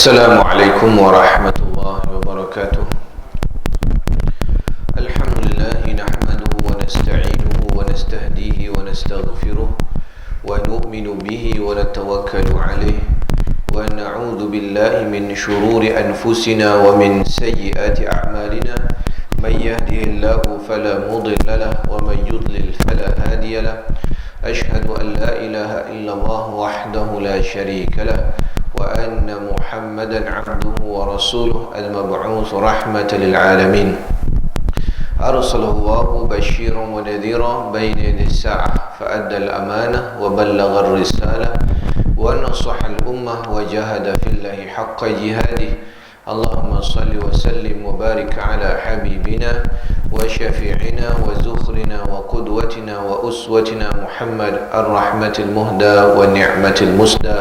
السلام عليكم ورحمة الله وبركاته. الحمد لله نحمده ونستعينه ونستهديه ونستغفره ونؤمن به ونتوكل عليه ونعوذ بالله من شرور أنفسنا ومن سيئات أعمالنا. من يهده الله فلا مضل له ومن يضلل فلا هادي له. أشهد أن لا إله إلا الله وحده لا شريك له وأن محمدا عبده ورسوله المبعوث رحمة للعالمين. أرسله الله بشيرا ونذيرا بين يدي الساعة فأدى الأمانة وبلغ الرسالة ونصح الأمة وجاهد في الله حق جهاده. اللهم صل وسلم وبارك على حبيبنا وشفيعنا وزخرنا وقدوتنا وأسوتنا محمد الرحمة المهدى والنعمة المسدى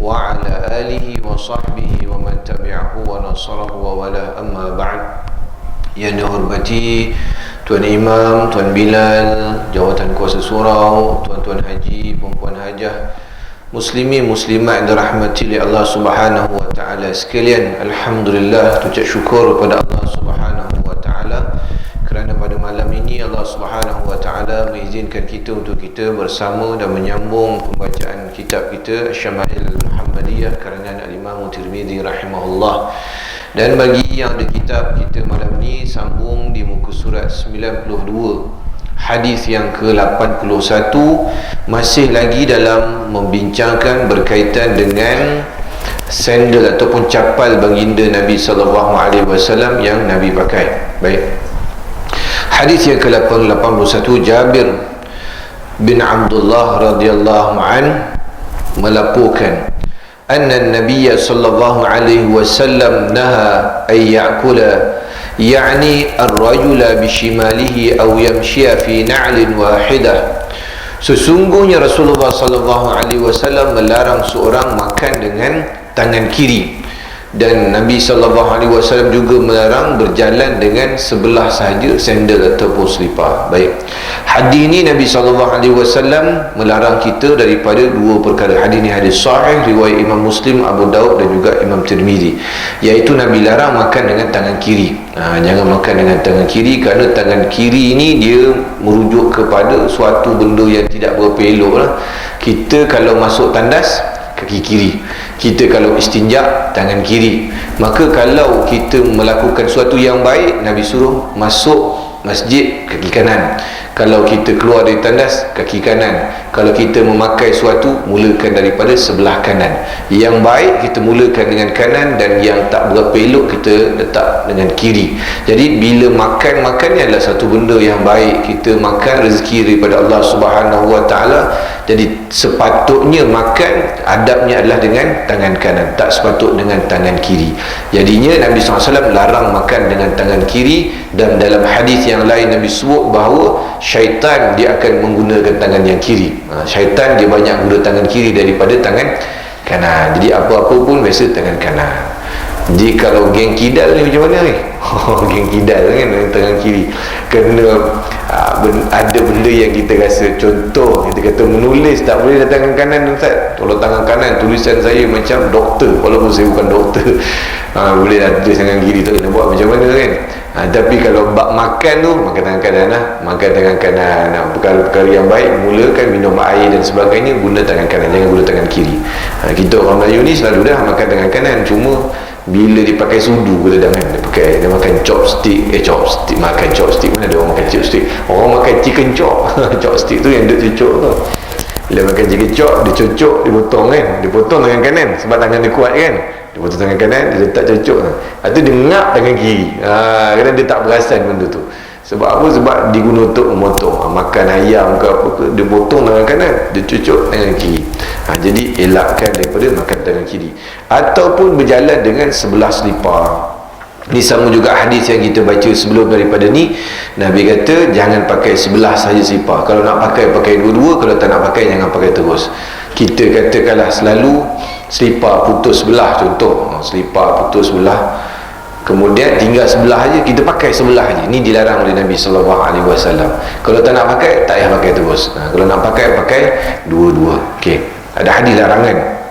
وعلى آله وصحبه ومن تبعه ونصره ووالاه. أما بعد. Yang dihormati Tuan Imam, Tuan Bilal, Jawatan Kuasa Surau, Tuan-tuan Haji, Puan-puan Hajah, Muslimin Muslimat yang dirahmati oleh Allah Subhanahu wa taala sekalian, alhamdulillah, ucap syukur kepada Allah Subhanahu wa taala kerana pada malam ini Allah Subhanahu wa taala mengizinkan kita untuk kita bersama dan menyambung pembacaan kitab kita Syama'il Muhammadiyah karangan Al-Imam Tirmizi rahimahullah. Dan bagi yang ada kitab kita malam ni, sambung di muka surat 92, hadis yang ke-81, masih lagi dalam membincangkan berkaitan dengan sandal ataupun capal baginda Nabi sallallahu alaihi wasallam yang Nabi pakai. Baik. Hadis yang ke-81, Jabir bin Abdullah radhiyallahu an melaporkan anna an-nabiy sallallahu alaihi wasallam naha ay ya'kula يعني الرجل بشماله أو يمشي في نعل واحدة. Sesungguhnya Rasulullah sallallahu alaihi wasallam melarang seorang makan dengan tangan kiri, dan Nabi sallallahu alaihi wasallam juga melarang berjalan dengan sebelah sahaja sandal ataupun selipar. Baik. Hadis ini Nabi sallallahu alaihi wasallam melarang kita daripada dua perkara. Hadis ini hadis sahih riwayat Imam Muslim, Abu Daud dan juga Imam Tirmizi, iaitu Nabi larang makan dengan tangan kiri. Jangan makan dengan tangan kiri, kerana tangan kiri ini dia merujuk kepada suatu benda yang tidak berapa elok lah. Kita kalau masuk tandas, kaki kiri. Kita kalau istinja, tangan kiri. Maka kalau kita melakukan sesuatu yang baik, Nabi suruh masuk masjid, kaki kanan. Kalau kita keluar dari tandas, kaki kanan. Kalau kita memakai sesuatu, mulakan daripada sebelah kanan. Yang baik kita mulakan dengan kanan, dan yang tak berapa elok kita letak dengan kiri. Jadi bila makan ni adalah satu benda yang baik. Kita makan rezeki daripada Allah Subhanahu wa taala. Jadi sepatutnya makan, adabnya adalah dengan tangan kanan, tak sepatut dengan tangan kiri. Jadinya Nabi SAW larang makan dengan tangan kiri. Dan dalam hadis yang lain Nabi sebut bahawa syaitan dia akan menggunakan tangan yang kiri. Syaitan dia banyak guna tangan kiri daripada tangan kanan. Jadi apa-apa pun biasa tangan kanan. Jadi kalau geng kidal ni macam mana ni? Geng kidal kan tangan kiri. Kena ada benda yang kita rasa, contoh kita kata menulis tak boleh dengan tangan kanan, Ustaz. Kalau tangan kanan tulisan saya macam doktor, walaupun saya bukan doktor, boleh dah tulis tangan kiri tu, nak buat macam mana kan? Tapi kalau bab makan tu, makan tangan kanan lah. Makan tangan kanan, perkara-perkara yang baik, mulakan minum air dan sebagainya, guna tangan kanan, jangan guna tangan kiri. Kita orang Melayu ni selalu dah makan tangan kanan, cuma bila dia pakai sudu kita jangan dia makan chopstick. Makan chopstick, mana ada orang makan chopstick? Orang makan chicken chop. Chopstick tu yang duk cucuk tu. Bila makan chicken chop, dia cucuk, dia potong kan, dia potong tangan kanan sebab tangan dia kuat kan, dia potong tangan kanan, dia letak cucuk. Itu dia ngap tangan kiri. Kerana dia tak perasan benda tu. Sebab apa? Sebab diguna untuk memotong. Makan ayam ke apa ke, dia potong tangan kanan, dia cucuk tangan kiri. Jadi elakkan daripada makan tangan kiri. Ataupun berjalan dengan sebelah selipar. Ini sama juga hadis yang kita baca sebelum daripada ni. Nabi kata jangan pakai sebelah saja selipar. Kalau nak pakai, pakai dua-dua. Kalau tak nak pakai, jangan pakai terus. Kita katakanlah selalu selipar putus sebelah, contoh selipar putus sebelah, kemudian tinggal sebelah aja, kita pakai sebelah aja. Ini dilarang oleh Nabi sallallahu alaihi wasallam. Kalau tak nak pakai, tak payah pakai terus. Kalau nak pakai, pakai dua-dua. Okey. Ada hadis larangan.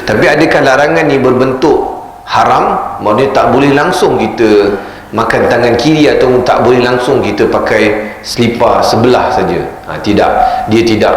Tapi adakah larangan ni berbentuk haram? Maksudnya tak boleh langsung kita makan tangan kiri, atau tak boleh langsung kita pakai selipar sebelah saja? Tidak, dia tidak,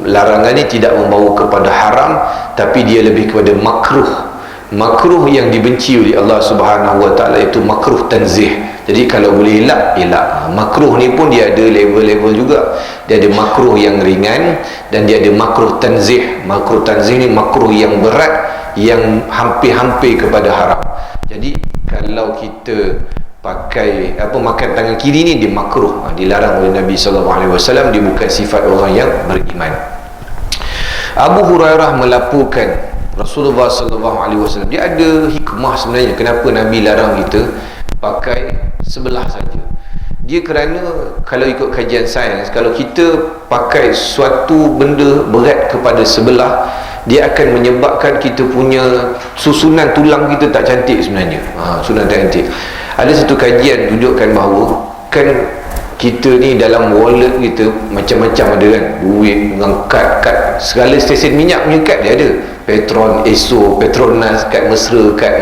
larangan ni tidak membawa kepada haram, tapi dia lebih kepada makruh. Makruh yang dibenci oleh Allah Subhanahu Wa Taala itu makruh tanzih. Jadi kalau boleh elak, elak. Makruh ni pun dia ada level-level juga. Dia ada makruh yang ringan dan dia ada makruh tanzih. Makruh tanzih ni makruh yang berat, yang hampir-hampir kepada haram. Jadi kalau kita pakai makan tangan kiri ni, dia makruh, dilarang oleh Nabi SAW. Dia bukan sifat orang yang beriman. Abu Hurairah melaporkan Rasulullah SAW, dia ada hikmah sebenarnya kenapa Nabi larang kita pakai sebelah saja. Dia kerana kalau ikut kajian sains, kalau kita pakai suatu benda berat kepada sebelah, dia akan menyebabkan kita punya susunan tulang kita tak cantik sebenarnya. Susunan tak cantik. Ada satu kajian tunjukkan bahawa kan kita ni dalam wallet kita macam-macam ada kan, duit dengan kad segala stesen minyak punya kad dia ada, Petron, Esso, Petronas, kad mesra, kad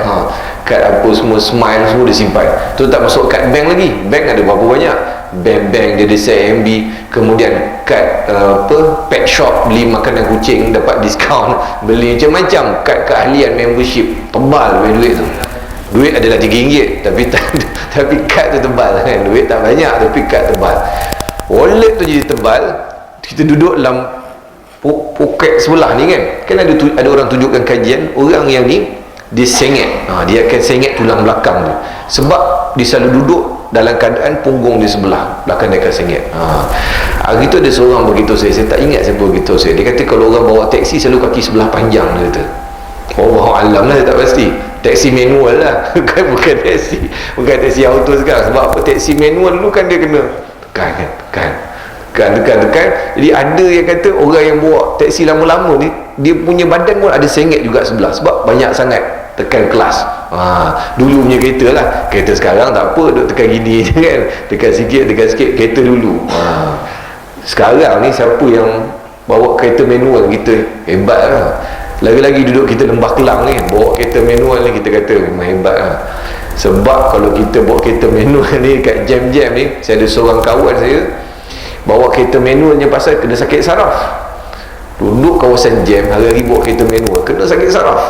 apa semua, Smile semua dia simpan. Tu tak masuk kad bank lagi. Bank ada berapa banyak? Bank dia ada CIMB, kemudian kad pet shop, beli makanan kucing dapat diskaun, beli macam-macam, kad keahlian membership, tebal duit tu. Duit adalah RM3, tapi kad tu tebal kan. Duit tak banyak tapi kad tebal. Wallet tu jadi tebal. Kita duduk dalam poket sebelah ni kan ada orang tunjukkan kajian, orang yang ni dia sengit, dia akan sengit tulang belakang tu, sebab dia selalu duduk dalam keadaan punggung di sebelah belakang, dia akan sengit. Hari tu ada seorang beritahu saya tak ingat siapa beritahu saya, dia kata kalau orang bawa taksi selalu kaki sebelah panjang, dia kata. Wallahualam lah, saya tak pasti. Taksi manual lah bukan taksi auto sekarang. Sebab apa? Taksi manual dulu kan dia kena tekan. Jadi ada yang kata orang yang bawa taksi lama-lama ni, dia punya badan pun ada sengit juga sebelah, sebab banyak sangat tekan kelas. Dulu punya kereta lah. Kereta sekarang tak apa, duk tekan gini je kan, tekan sikit. Kereta dulu, sekarang ni siapa yang bawa kereta manual, kita hebat lah. Lagi-lagi duduk kita Lembah Kelang ni, bawa kereta manual ni, kita kata memang hebat lah. Sebab kalau kita bawa kereta manual ni kat jam-jam ni, saya ada seorang kawan saya bawa kereta manualnya pasal kena sakit saraf. Duduk kawasan jam, hari-hari bawa kereta manual, kena sakit saraf.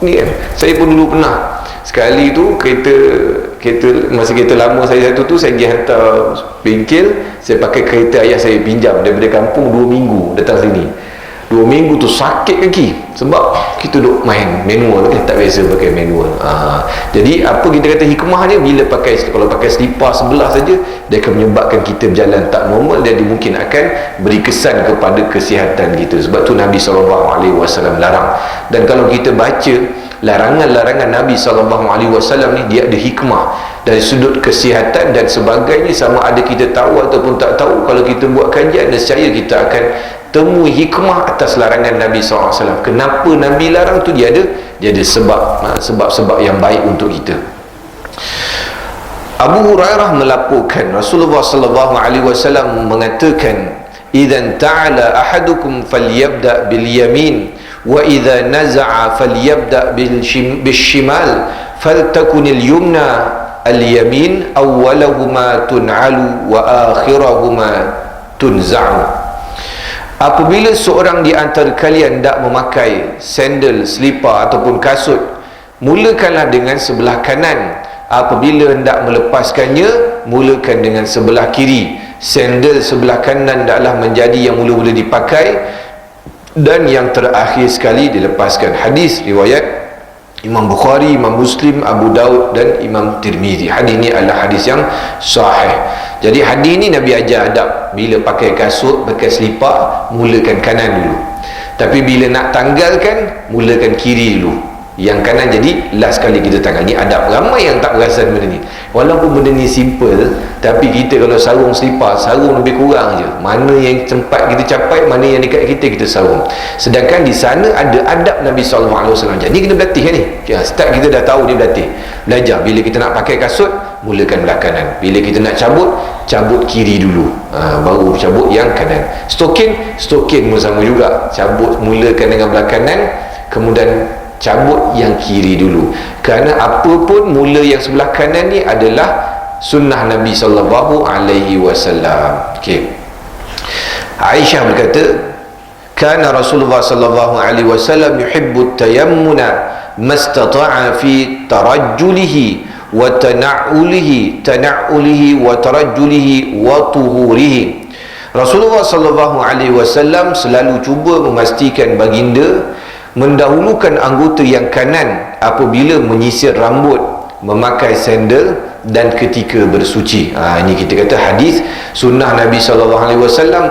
Ni kan, saya pun dulu pernah sekali tu, kereta masa kereta lama saya satu tu, saya pergi hantar bengkel, saya pakai kereta ayah saya pinjam daripada kampung 2 minggu datang sini. 2 minggu tu sakit kaki, sebab kita duk main manual kan, tak biasa pakai manual. Jadi apa kita kata hikmahnya, bila kalau pakai selipar sebelah saja, dia akan menyebabkan kita berjalan tak normal, dan dia mungkin akan beri kesan kepada kesihatan kita. Sebab tu Nabi SAW larang. Dan kalau kita baca larangan-larangan Nabi SAW ni, dia ada hikmah dari sudut kesihatan dan sebagainya. Sama ada kita tahu ataupun tak tahu, kalau kita buat kajian, nescaya kita akan temui hikmah atas larangan Nabi SAW. Kenapa Nabi larang tu, dia ada sebab-sebab yang baik untuk kita. Abu Hurairah melaporkan Rasulullah SAW mengatakan, "Idzan ta'ala ahadukum falyabda bil yamin, wa idza naza'a falyabda bil shimal, faltakunil yumna al yamin awwalahuma tun'alu wa akhirahuma tunza'u." Apabila seorang di antara kalian hendak memakai sandal, selipar ataupun kasut, mulakanlah dengan sebelah kanan. Apabila hendak melepaskannya, mulakan dengan sebelah kiri. Sandal sebelah kanan hendaklah menjadi yang mula-mula dipakai, dan yang terakhir sekali dilepaskan. Hadis riwayat Imam Bukhari, Imam Muslim, Abu Daud dan Imam Tirmizi. Hadis ini adalah hadis yang sahih. Jadi hadis ini Nabi ajar adab. Bila pakai kasut, pakai selipar, mulakan kanan dulu. Tapi bila nak tanggalkan, mulakan kiri dulu. Yang kanan jadi last kali kita tanggal. Ni adab. Ramai yang tak perasan benda ni. Walaupun benda ni simple, tapi kita kalau sarung selipar, sarung lebih kurang je. Mana yang sempat kita capai, mana yang dekat kita sarung. Sedangkan di sana ada adab Nabi SAW. Jadi kena berlatih kan ni. Start kita dah tahu dia berlatih. Belajar. Bila kita nak pakai kasut, mulakan belah kanan. Bila kita nak cabut kiri dulu, baru cabut yang kanan. Stokin pun sama juga. Cabut, mulakan dengan belah kanan, kemudian cabut yang kiri dulu, kerana apa pun mula yang sebelah kanan ni adalah sunnah Nabi sallallahu alaihi wasallam. Okey, Aisyah berkata, kana Rasulullah sallallahu alaihi wasallam yuhibbu tayammuna mastata'a fi tarajjulihi wa tana'ulihi wa tarajjulihi wa tuhurihi. Rasulullah sallallahu alaihi wasallam selalu cuba memastikan baginda mendahulukan anggota yang kanan apabila menyisir rambut, memakai sandal dan ketika bersuci. Ini kita kata hadis sunnah Nabi SAW.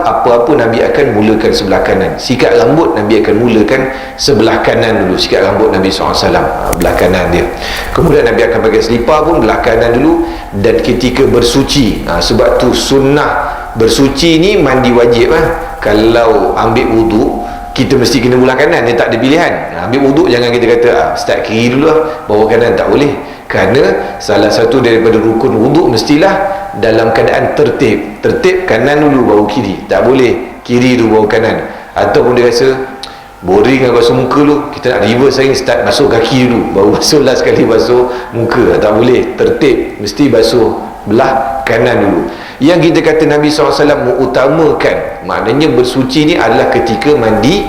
Apa-apa Nabi akan mulakan sebelah kanan. Sikat rambut Nabi akan mulakan sebelah kanan dulu. Sikat rambut Nabi SAW belah kanan dia. Kemudian Nabi akan pakai selipar pun belah kanan dulu. Dan ketika bersuci, sebab tu sunnah bersuci ni mandi wajib. Kalau ambil wuduk, kita mesti kena belah kanan, dia tak ada pilihan. Ambil wuduk jangan kita kata start kiri dulu bawa kanan, tak boleh. Kerana salah satu daripada rukun wuduk mestilah dalam keadaan tertib. Tertib kanan dulu baru kiri, tak boleh kiri dulu baru kanan. Ataupun dia rasa boring nak basuh muka dulu, kita nak reverse lagi, start basuh kaki dulu baru basuh last sekali basuh muka, tak boleh. Tertib, mesti basuh belah kanan dulu. Yang kita kata Nabi SAW mengutamakan, maknanya bersuci ni adalah ketika mandi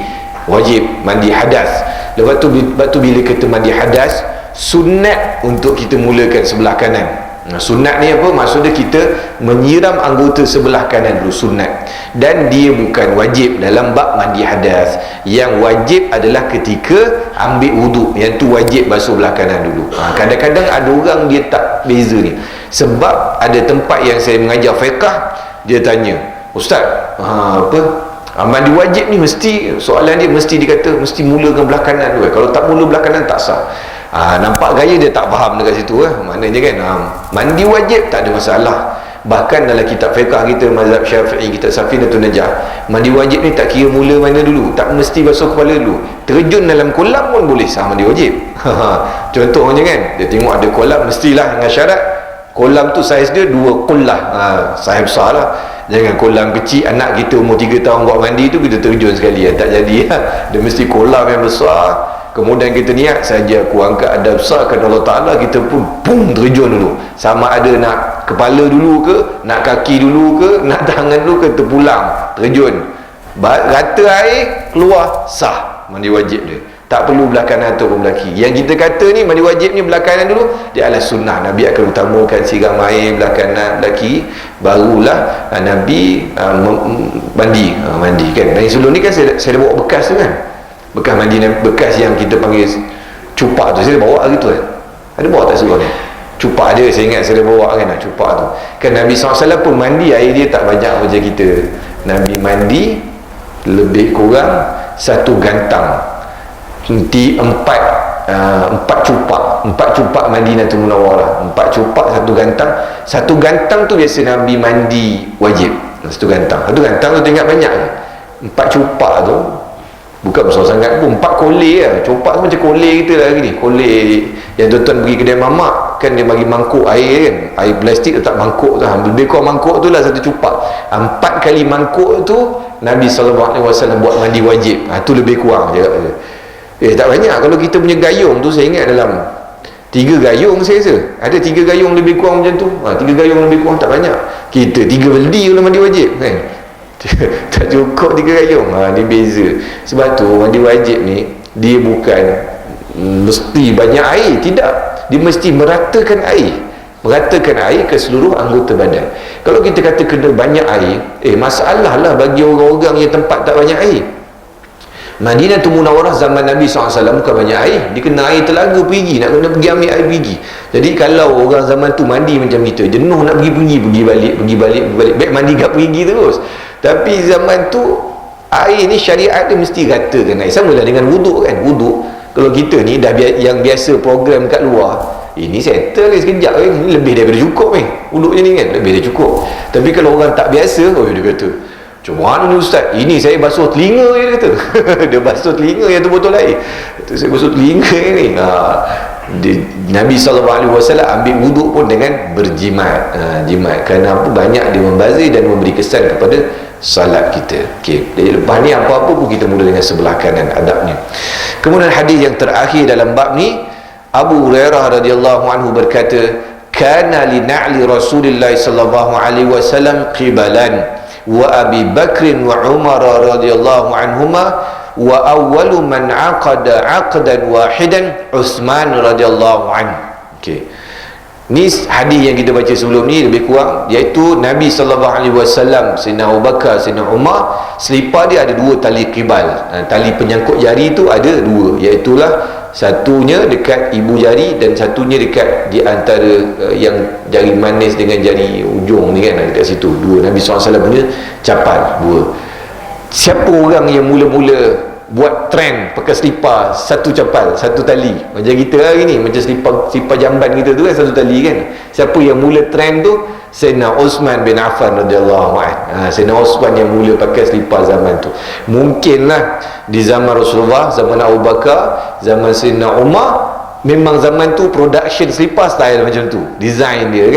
wajib, mandi hadas. Lepas tu bila kita mandi hadas, sunat untuk kita mulakan sebelah kanan. Sunat ni apa? Maksudnya kita menyiram anggota sebelah kanan dulu, sunat. Dan dia bukan wajib dalam bab mandi hadas. Yang wajib adalah ketika ambil wuduk, yang tu wajib basuh belah kanan dulu. Kadang-kadang ada orang dia tak beza ni. Sebab ada tempat yang saya mengajar fiqh, dia tanya, ustaz, mandi wajib ni mesti, soalan dia mesti dikata mesti mulakan belah kanan dulu. Kalau tak mula belah kanan tak sah. Nampak gaya dia tak faham dekat situ. Maknanya kan, mandi wajib tak ada masalah. Bahkan dalam kitab fiqh kita, mazhab Syafi'i, kitab Safinatul Najah, mandi wajib ni tak kira mula mana dulu, tak mesti basuh kepala dulu. Terjun dalam kolam pun boleh sah mandi wajib. Contohnya kan, dia tengok ada kolam, mestilah dengan syarat kolam tu saiz dia 2 qullah, saiz besar lah. Jangan kolam kecil, anak kita umur 3 tahun buat mandi tu kita terjun sekali, tak jadi. Dia mesti kolam yang besar. Kemudian kita niat saja aku angkat adab besar kepada Allah Ta'ala, kita pun boom terjun dulu. Sama ada nak kepala dulu ke, nak kaki dulu ke, nak tangan dulu ke, terpulang terjun, rata air keluar, sah mandi wajib dia. Tak perlu belah kanan ataupun belah kiri. Yang kita kata ni mandi wajib ni belah kanan dulu, dia adalah sunnah. Nabi akan utamakan siram air belah kanan, belah kiri, barulah Nabi mandi kan. Dan sebelum ni kan saya dah bawa bekas tu kan, bekas mandi, bekas yang kita panggil cupak tu, saya dah bawa gitu kan. Ada bawa tak sebelum ni? Cupak dia, saya ingat saya dah bawa kan, cupak tu kan. Nabi SAW pun mandi, air dia tak banyak macam kita. Nabi mandi lebih kurang 1 gantang, nanti 4 cupak Madinatul Munawwarah, 4 cupak 1 gantang. 1 gantang tu biasa Nabi mandi wajib. 1 gantang tu tengok banyak ke? 4 cupak tu bukan besar sangat pun, 4 kolej lah. Cupak tu macam kolej kita lah ni, kolej yang tuan-tuan pergi kedai mamak kan, dia bagi mangkuk air kan, air plastik letak mangkuk tu, lebih kurang mangkuk tu lah 1 cupak. 4 kali mangkuk tu Nabi SAW buat mandi wajib. Tu lebih kurang je. Tak banyak. Kalau kita punya gayung tu, saya ingat dalam 3 gayung saya rasa ada 3 gayung lebih kurang macam tu. 3 gayung lebih kurang, tak banyak. Kita 3 beldi kalau mandi wajib kan. Tak cukup 3 gayung. Dia beza. Sebab tu mandi wajib ni dia bukan mesti banyak air, tidak. Dia mesti meratakan air ke seluruh anggota badan. Kalau kita kata kena banyak air, masalah lah bagi orang-orang yang tempat tak banyak air. Madinatul Munawwarah zaman Nabi SAW bukan banyak air, dia kena air telaga pergi, nak kena pergi ambil air pergi. Jadi kalau orang zaman tu mandi macam kita, jenuh nak pergi balik, baik mandi kat pergi terus. Tapi zaman tu air ni syariat dia mesti ratakan air. Sama lah dengan wuduk kan. Wuduk kalau kita ni dah yang biasa program kat luar, ini settle ni sekejap kan, ini lebih daripada cukup ni wuduk je ni kan, lebih daripada cukup. Tapi kalau orang tak biasa, dia kata macam mana ni ustaz, ini saya basuh telinga je, dia kata. Dia basuh telinga yang tu botol air, saya basuh telinga ni. Nabi SAW ambil wuduk pun dengan berjimat. Jimat kerana apa? Banyak dia membazir dan memberi kesan kepada salat kita. Okey, jadi lepas ni apa-apa pun kita mula dengan sebelah kanan adabnya. Kemudian hadis yang terakhir dalam bab ni, Abu Hurairah radhiyallahu anhu berkata, kana li na'li Rasulillah sallallahu alaihi wasallam qibalan wa Abi Bakr wa Umar radhiyallahu anhuma wa awwalu man aqada aqdan wahidan Uthman radhiyallahu anhu. Okey, ni hadis yang kita baca sebelum ni lebih kurang, iaitu Nabi sallallahu alaihi wasallam, Sayyidina Abu Bakar, Sayyidina Umar, selipar dia ada dua tali qibal. Tali penyangkut jari tu ada dua, iaitulah satunya dekat ibu jari dan satunya dekat di antara yang jari manis dengan jari ujung ni kan, dekat situ dua. Nabi SAW punya capal dua. Siapa orang yang mula-mula buat trend pakai selipar satu capal, satu tali, macam kita hari ni, macam selipar jamban kita tu kan, satu tali kan? Siapa yang mula trend tu? Sayyidina Uthman bin Affan radhiyallahu anhu. Sayyidina Uthman yang mula pakai selipar zaman tu. Mungkinlah di zaman Rasulullah, zaman Abu Bakar, zaman Sayyidina Umar, memang zaman tu production selipar style macam tu, design dia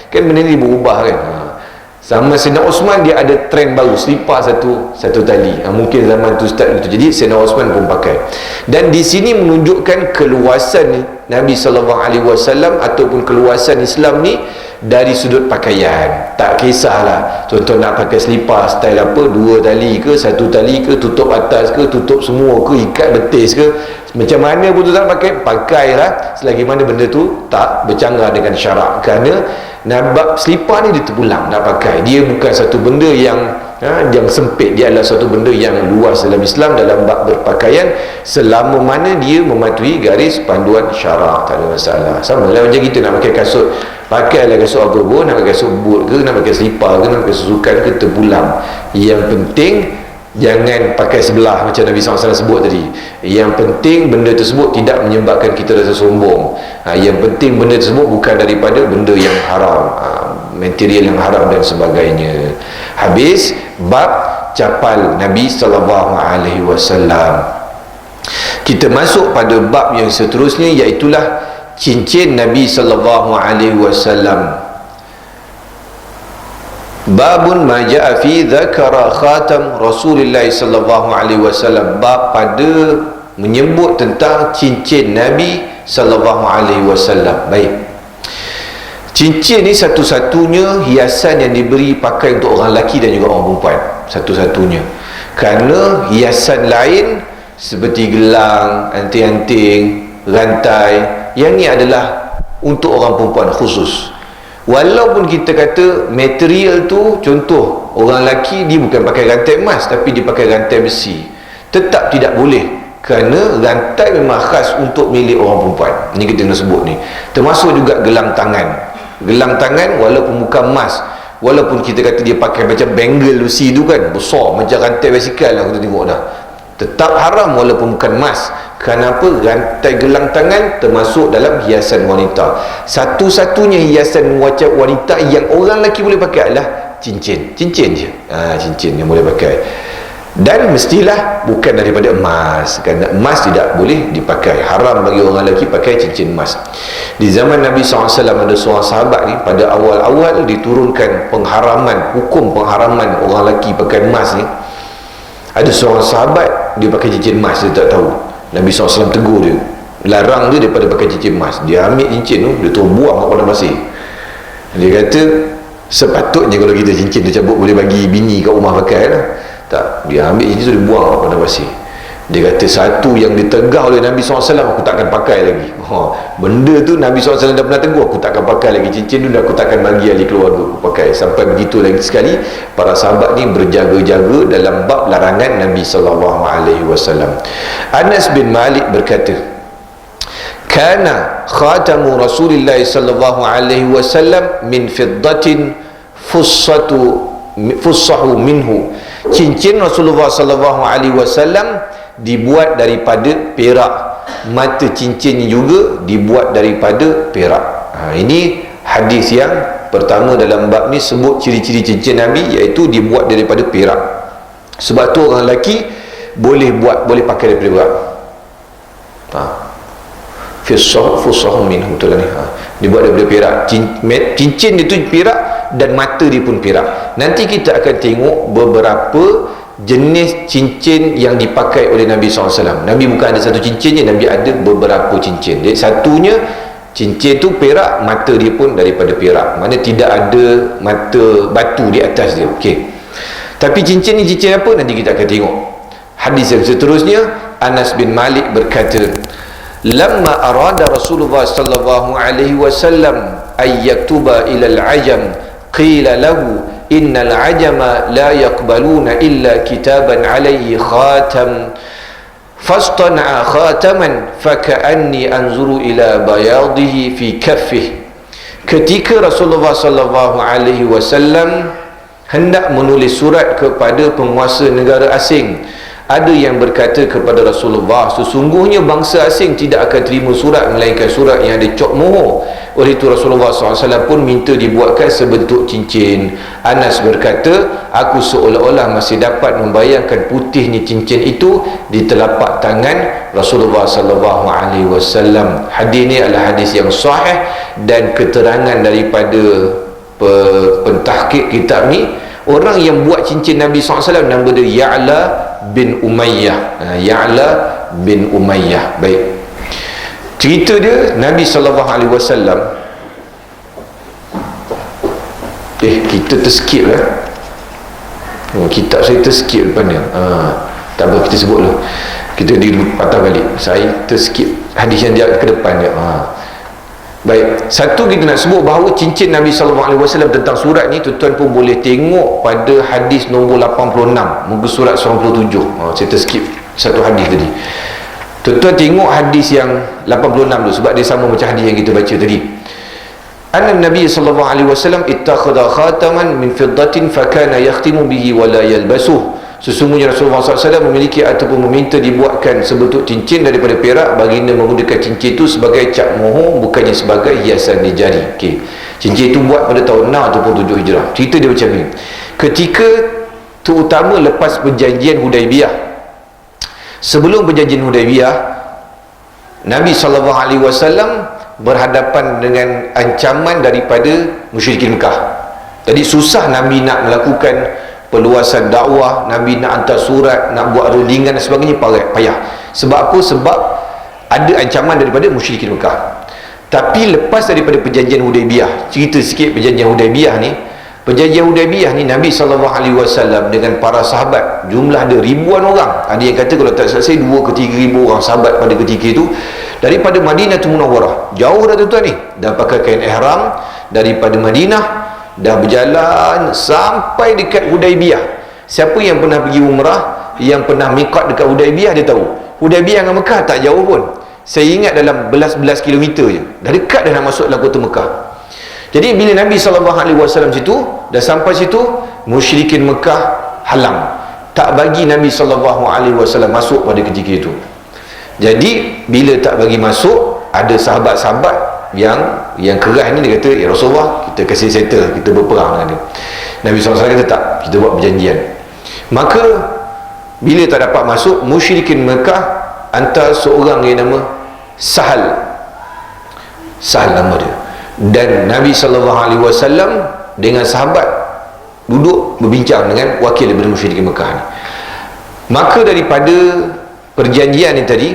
kan benda ni berubah kan. Sama Sayyidina Osman, dia ada trend baru selipar satu tali. Mungkin zaman tu start gitu. Jadi Sayyidina Osman pun pakai. Dan di sini menunjukkan keluasan Nabi SAW ataupun keluasan Islam ni dari sudut pakaian. Tak kisahlah, contoh nak pakai selipar style apa, dua tali ke, satu tali ke, tutup atas ke, tutup semua ke, ikat betis ke, macam mana pun tu tak pakailah, selagi mana benda tu tak bercanggah dengan syarak. Kerana bab selipar ni dia terpulang nak pakai, dia bukan satu benda yang sempit, dia adalah satu benda yang luas dalam Islam, dalam bab berpakaian, selama mana dia mematuhi garis panduan syarak, tak ada masalah. Sama lah macam kita nak pakai kasut, pakailah kasut apa pun, nak pakai kasut boot ke, nak pakai selipar ke, nak pakai susukan ke, terpulang. Yang penting jangan pakai sebelah macam Nabi SAW sebut tadi. Yang penting benda tersebut tidak menyebabkan kita rasa sombong. Yang penting benda tersebut bukan daripada benda yang haram, material yang haram dan sebagainya. Habis bab capal Nabi SAW. Kita masuk pada bab yang seterusnya, iaitulah cincin Nabi SAW. Babun ma ja'a fi dzakara khatam Rasulullah sallallahu alaihi wasallam. Bab pada menyebut tentang cincin Nabi sallallahu alaihi wasallam. Baik. Cincin ni satu-satunya hiasan yang diberi pakai untuk orang lelaki dan juga orang perempuan. Satu-satunya. Kerana hiasan lain seperti gelang, anting-anting, rantai, yang ni adalah untuk orang perempuan khusus. Walaupun kita kata material tu, contoh orang lelaki dia bukan pakai rantai emas tapi dia pakai rantai besi, tetap tidak boleh, kerana rantai memang khas untuk milik orang perempuan. Ini kita kena sebut ni. Termasuk juga gelang tangan. Gelang tangan walaupun bukan emas, walaupun kita kata dia pakai macam bangle besi tu kan, besar macam rantai basikal lah kita tengok dah, tetap haram walaupun bukan emas. Kenapa? Rantai gelang tangan termasuk dalam hiasan wanita. Satu-satunya hiasan wanita yang orang lelaki boleh pakai adalah cincin. Cincin je. Cincin yang boleh pakai. Dan mestilah bukan daripada emas, kerana emas tidak boleh dipakai. Haram bagi orang lelaki pakai cincin emas. Di zaman Nabi SAW ada seorang sahabat ni, pada awal-awal diturunkan pengharaman, hukum pengharaman orang lelaki pakai emas ni. Ada seorang sahabat dia pakai cincin emas, dia tak tahu. Nabi SAW tegur dia, larang dia daripada pakai cincin emas. Dia ambil cincin tu, dia terus buang kat padang pasir. Dia kata sepatutnya kalau kita cincin tu cabut boleh bagi bini kat rumah pakai lah. Tak, dia ambil cincin tu, dia buang kat padang pasir. Dia kata satu yang ditegah oleh Nabi SAW, aku takkan pakai lagi. Benda tu Nabi SAW dah pernah tegur, aku takkan pakai lagi. Cincin tu aku takkan bagi ahli keluarga aku pakai. Sampai begitu lagi sekali para sahabat ni berjaga-jaga dalam bab larangan Nabi SAW. Anas bin Malik berkata, kana khatamu Rasulullah SAW min fiddatin fussahu minhu. Cincin Rasulullah SAW dibuat daripada perak. Mata cincin juga dibuat daripada perak. Ini hadis yang pertama dalam bab ni sebut ciri-ciri cincin Nabi, iaitu dibuat daripada perak. Sebab tu orang lelaki boleh pakai daripada perak. Fussahu minhu, betul lah ni. Dibuat daripada perak. Cincin dia tu perak, dan mata dia pun perak. Nanti kita akan tengok beberapa jenis cincin yang dipakai oleh Nabi SAW. Nabi bukan ada satu cincin je, Nabi ada beberapa cincin. Jadi satunya cincin tu perak, mata dia pun daripada perak, mana tidak ada mata batu di atas dia. Okey. Tapi cincin ni cincin apa, nanti kita akan tengok. Hadis yang seterusnya, Anas bin Malik berkata, lamma arada Rasulullah sallallahu alaihi wasallam ay yaktuba ila al-ajam qila lahu innal ajama la yaqbaluna illa kitaban alaihi khatam fastana'a khataman faka'anni anzuru ila bayadihi fi kaffih. Ketika Rasulullah sallallahu alaihi wasallam hendak menulis surat kepada penguasa negara asing, ada yang berkata kepada Rasulullah, sesungguhnya bangsa asing tidak akan terima surat melainkan surat yang ada cok mohor. Oleh itu Rasulullah SAW pun minta dibuatkan sebentuk cincin. Anas berkata, aku seolah-olah masih dapat membayangkan putihnya cincin itu di telapak tangan Rasulullah SAW. Hadis ini adalah hadis yang sahih, dan keterangan daripada pentahqiq kitab ni, orang yang buat cincin Nabi SAW nama dia Ya'la bin Umayyah. Ya'la bin Umayyah. Baik, cerita dia, Nabi SAW, kita terskip lah. Kitab saya terskip depan dia. Tak apa, kita sebut dulu, kita patah balik. Saya terskip hadis yang dia ke depan dia. Baik, satu kita nak sebut bahawa cincin Nabi SAW tentang surat ni, tuan-tuan pun boleh tengok pada hadis nombor 86, muka surat 97. Saya terskip satu hadis tadi. Tuan-tuan tengok hadis yang 86 tu, sebab dia sama macam hadis yang kita baca tadi. Anna Nabi SAW ittakhadha khataman min fiddatin fakana yakhtimu bihi wa la yalbasuh. Sesungguhnya Rasulullah SAW memiliki ataupun meminta dibuatkan sebentuk cincin daripada perak, baginda menggunakan cincin itu sebagai cap mohor, bukannya sebagai hiasan di jari. Okey, cincin itu buat pada tahun 6 ataupun 7 Hijrah. Cerita dia macam ni. Ketika terutama lepas perjanjian Hudaibiyah, sebelum perjanjian Hudaibiyah, Nabi SAW berhadapan dengan ancaman daripada musyrikin Mekah. Jadi susah Nabi nak melakukan perluasan dakwah, Nabi nak hantar surat, nak buat rundingan dan sebagainya, payah. Sebab apa? Sebab ada ancaman daripada musyrikin Mekah. Tapi lepas daripada perjanjian Hudaibiyah, cerita sikit perjanjian Hudaibiyah ni. Perjanjian Hudaibiyah ni, Nabi SAW dengan para sahabat, jumlah ada ribuan orang. Ada yang kata kalau tak selesai 2 ke 3 ribu orang sahabat pada ketika itu, daripada Madinah Munawwarah, jauh dah tuan-tuan ni, dah pakai kain ihram daripada Madinah, dah berjalan sampai dekat Hudaibiyah. Siapa yang pernah pergi umrah, yang pernah miqat dekat Hudaibiyah, dia tahu Hudaibiyah dengan Mekah tak jauh pun. Saya ingat dalam belas kilometer je, dah dekat dah nak masuk dalam kota Mekah. Jadi bila Nabi SAW situ, dah sampai situ, musyrikin Mekah halang, tak bagi Nabi SAW masuk pada ketika itu. Jadi bila tak bagi masuk, ada sahabat-sahabat yang keras ni, dia kata, ya Rasulullah, kita kasih settle, kita berperang dengan dia. Nabi SAW kata tak, kita buat perjanjian. Maka bila tak dapat masuk, musyrikin Mekah hantar seorang yang nama Sahal nama dia, dan Nabi SAW dengan sahabat duduk berbincang dengan wakil daripada musyrikin Mekah ni. Maka daripada perjanjian ni tadi,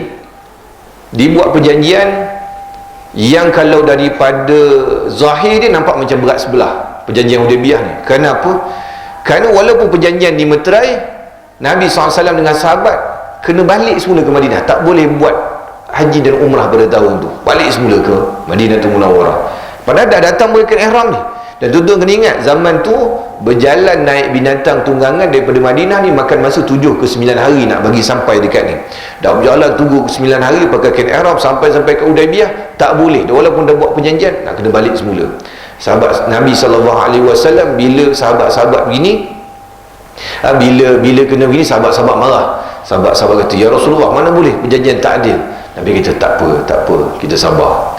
dibuat perjanjian yang kalau daripada zahir dia nampak macam berat sebelah, perjanjian Hudaibiyah ni. Kenapa? Kerana walaupun perjanjian dimeterai, Nabi SAW dengan sahabat kena balik semula ke Madinah, tak boleh buat haji dan umrah pada tahun tu, balik semula ke Madinah Munawwarah. Padahal dah datang mereka ihram ni. Dan tuan-tuan kena ingat, zaman tu berjalan naik binatang tunggangan daripada Madinah ni makan masa 7 ke 9 hari nak bagi sampai dekat ni. Dah berjalan 7 ke 9 hari pakai kain ihram sampai ke Hudaibiyah, tak boleh. Walaupun dah buat perjanjian, nak kena balik semula. Sahabat Nabi SAW, bila sahabat-sahabat begini, bila kena begini, sahabat-sahabat marah. Sahabat-sahabat kata, ya Rasulullah, mana boleh, perjanjian tak adil. Nabi kata, tak apa, kita sabar,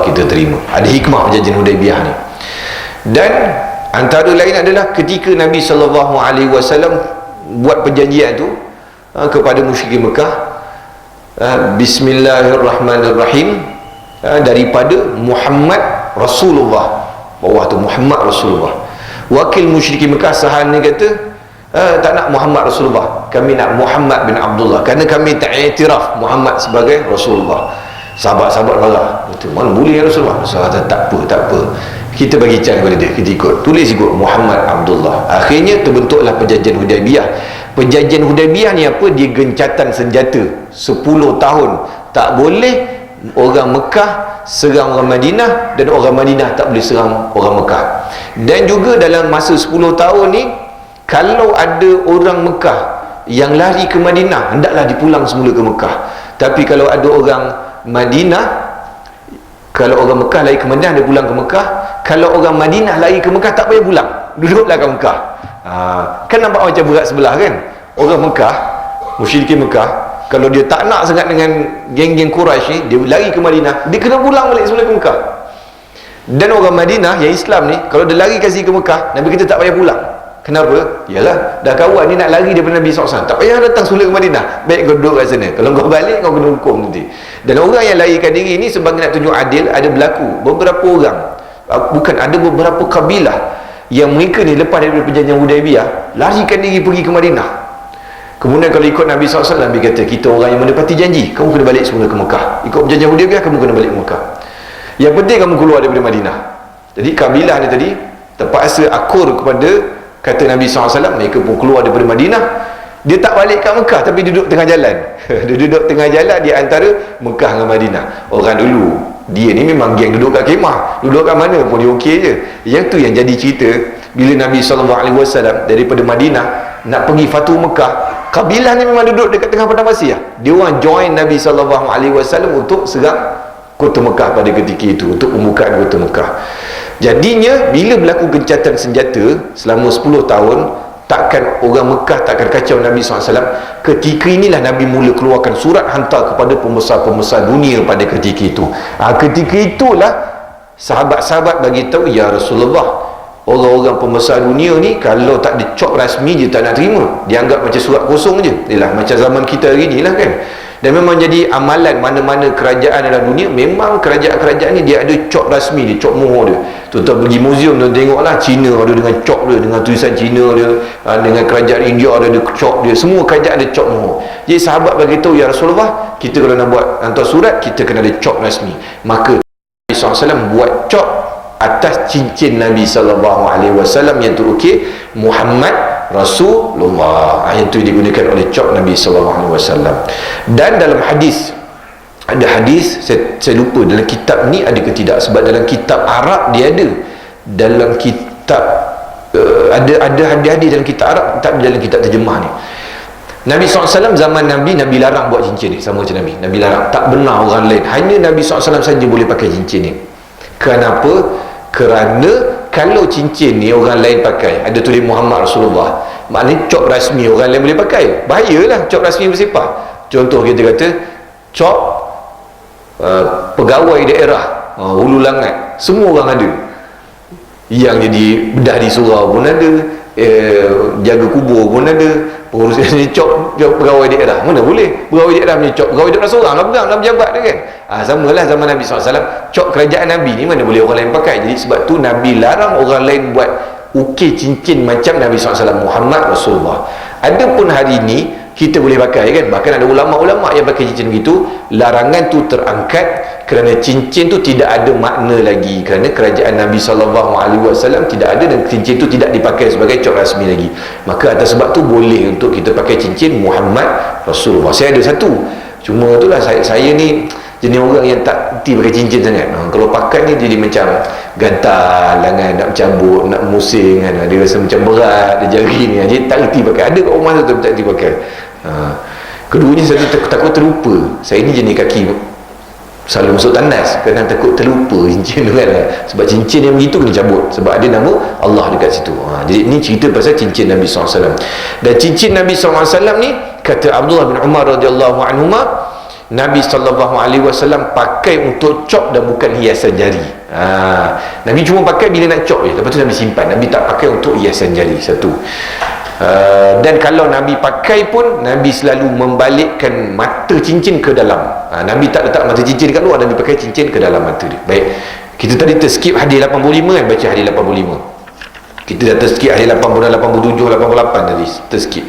kita terima. Ada hikmah perjanjian Hudaibiyah ni. Dan antara lain adalah ketika Nabi SAW buat perjanjian tu kepada musyrikin Mekah, Bismillahirrahmanirrahim, daripada Muhammad Rasulullah, bawah tu Muhammad Rasulullah. Wakil musyrikin Mekah Sahal ni kata, tak nak Muhammad Rasulullah, kami nak Muhammad bin Abdullah, kerana kami tak iktiraf Muhammad sebagai Rasulullah. Sahabat-sahabat marah, mana boleh ya Rasulullah? Rasulullah kata, tak apa, kita bagi can kepada dia, kita ikut, tulis ikut Muhammad Abdullah. Akhirnya terbentuklah perjanjian Hudaibiyah. Perjanjian Hudaibiyah ni apa? Dia gencatan senjata 10 tahun tak boleh orang Mekah serang orang Madinah, dan orang Madinah tak boleh serang orang Mekah. Dan juga dalam masa 10 tahun ni, kalau ada orang Mekah yang lari ke Madinah, hendaklah dipulang semula ke Mekah. Tapi kalau ada orang Madinah, kalau orang Mekah lari ke Madinah, dia pulang ke Mekah. Kalau orang Madinah lari ke Mekah, tak payah pulang, duduklah ke Mekah. Kan nampak macam berat sebelah kan? Orang Mekah, musyrikin Mekah, kalau dia tak nak sangat dengan geng-geng Quraisy ni, dia lari ke Madinah, dia kena pulang balik semula ke Mekah. Dan orang Madinah yang Islam ni, kalau dia lari kasih ke Mekah, Nabi kita tak payah pulang. Kenapa? Yalah, dah kawan ni nak lari daripada Nabi SAW, tak payah datang semula ke Madinah, baik kau duduk kat sana, kalau kau balik kau kena hukum nanti. Dan orang yang larikan diri ni sebagai nak tunjuk adil, ada berlaku beberapa orang, bukan, ada beberapa kabilah yang mereka ni lepas daripada perjanjian Hudaibiyah larikan diri pergi ke Madinah. Kemudian kalau ikut Nabi SAW, Nabi kata, kita orang yang menepati janji, kamu kena balik semula ke Mekah. Ikut perjanjian Hudaibiyah, kamu kena balik ke Mekah. Yang penting kamu keluar daripada Madinah. Jadi kabilah ni tadi terpaksa akur kepada kata Nabi SAW, mereka pun keluar daripada Madinah. Dia tak balik kat Mekah, tapi duduk tengah jalan. Dia duduk tengah jalan di antara Mekah dengan Madinah. Orang dulu, dia ni memang geng duduk kat kemah, duduk kat mana pun dia okey je. Yang tu yang jadi cerita, bila Nabi SAW daripada Madinah nak pergi Fatu Mekah, kabilah ni memang duduk dekat tengah padang pasir. Dia orang join Nabi SAW untuk serang kota Mekah pada ketika itu, untuk pembukaan kota Mekah. Jadinya bila berlaku gencatan senjata selama 10 tahun, takkan orang Mekah takkan kacau Nabi SAW. Ketika inilah Nabi mula keluarkan surat hantar kepada pembesar-pembesar dunia pada ketika itu. Ketika itulah sahabat-sahabat bagi tahu, ya Rasulullah, orang-orang pembesar dunia ni kalau tak ada cop rasmi dia tak nak terima, dia anggap macam surat kosong je. Yalah, macam zaman kita hari ni lah kan. Dan memang jadi amalan mana-mana kerajaan dalam dunia, memang kerajaan-kerajaan ni dia ada cop rasmi dia, cop mohor dia. Tuan-tuan pergi museum, tuan tengoklah, Cina ada dengan cop dia, dengan tulisan Cina dia, dengan kerajaan India ada cop dia, semua kerajaan ada cop mohor. Jadi sahabat bagi tahu, ya Rasulullah, kita kalau nak buat hantar surat, kita kena ada cop rasmi. Maka Nabi SAW buat cop atas cincin Nabi SAW yang terukir Muhammad Rasulullah. Yang itu digunakan oleh cop Nabi SAW. Dan dalam hadis, ada hadis, saya lupa dalam kitab ni ada ke tidak, sebab dalam kitab Arab dia ada, dalam kitab ada hadis dalam kitab Arab, tak dalam kitab terjemah ni. Nabi SAW zaman Nabi larang buat cincin ni, sama macam Nabi larang, tak benar orang lain, hanya Nabi SAW saja boleh pakai cincin ni. Kenapa? Kerana kalau cincin ni orang lain pakai, ada tulis Muhammad Rasulullah, maknanya cop rasmi orang lain boleh pakai, bahayalah cop rasmi bersepah. Contoh kita kata cop pegawai daerah, Hulu Langat, semua orang ada, yang jadi bedah di surau pun ada, jaga kubur pun ada, pengurus ni cop pegawai daerah, mana boleh pegawai daerah punya cop, pegawai daerah seorang lah pegang dalam pejabat dia kan. Samalah zaman Nabi SAW, cop kerajaan Nabi ni mana boleh orang lain pakai. Jadi sebab tu Nabi larang orang lain buat ukir cincin macam Nabi SAW, Muhammad Rasulullah. Adapun hari ni kita boleh pakai kan, bahkan ada ulama-ulama yang pakai cincin begitu. Larangan tu terangkat kerana cincin tu tidak ada makna lagi, kerana kerajaan Nabi SAW tidak ada, dan cincin tu tidak dipakai sebagai cop rasmi lagi. Maka atas sebab tu boleh untuk kita pakai cincin Muhammad Rasulullah. Saya ada satu, cuma itulah saya ni jenis orang yang tak reti pakai cincin sangat. Kalau pakai ni jadi macam gantal kan, nak cabut, nak musing kan, dia rasa macam berat dia jari ni, jadi tak reti pakai. Ada kat rumah tu tak reti pakai. Keduanya saya takut terlupa. Saya ni jenis kaki selalu masuk tandas kerana takut terlupa cincin tu kan. Sebab cincin yang begitu kena cabut, sebab ada nama Allah dekat situ. Jadi ni cerita pasal cincin Nabi SAW. Dan cincin Nabi SAW ni, kata Abdullah bin Umar radhiyallahu anhuma, Nabi SAW pakai untuk cop dan bukan hiasan jari. Nabi cuma pakai bila nak cop je, lepas tu Nabi simpan. Nabi tak pakai untuk hiasan jari, satu. Dan kalau Nabi pakai pun, Nabi selalu membalikkan mata cincin ke dalam. Nabi tak letak mata cincin kat luar, Nabi pakai cincin ke dalam mata dia. Baik, kita tadi terskip hadis 85 kan, baca hadis 85. Kita dah terskip hadis 80, 87, 88 tadi, terskip.